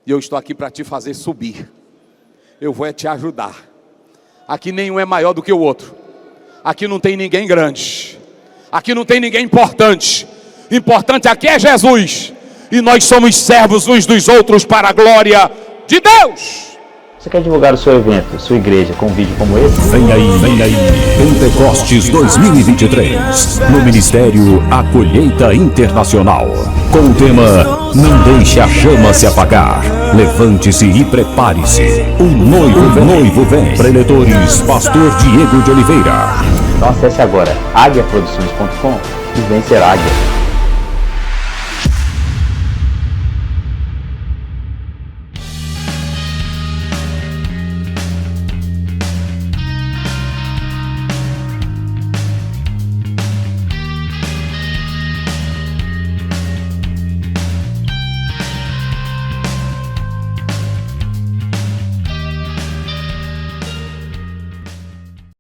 e eu estou aqui para te fazer subir. Eu vou te ajudar. Aqui nenhum é maior do que o outro. Aqui não tem ninguém grande. Aqui não tem ninguém importante. Importante aqui é Jesus. E nós somos servos uns dos outros para a glória de Deus. Você quer divulgar o seu evento, sua igreja, com um vídeo como esse? Vem aí, Pentecostes 2023, no Ministério A Colheita Internacional, com o tema Não Deixe a Chama Se Apagar. Levante-se e prepare-se. O noivo vem. Preletores, Pastor Diego de Oliveira. Então acesse agora aguiaproduções.com e vencer Águia.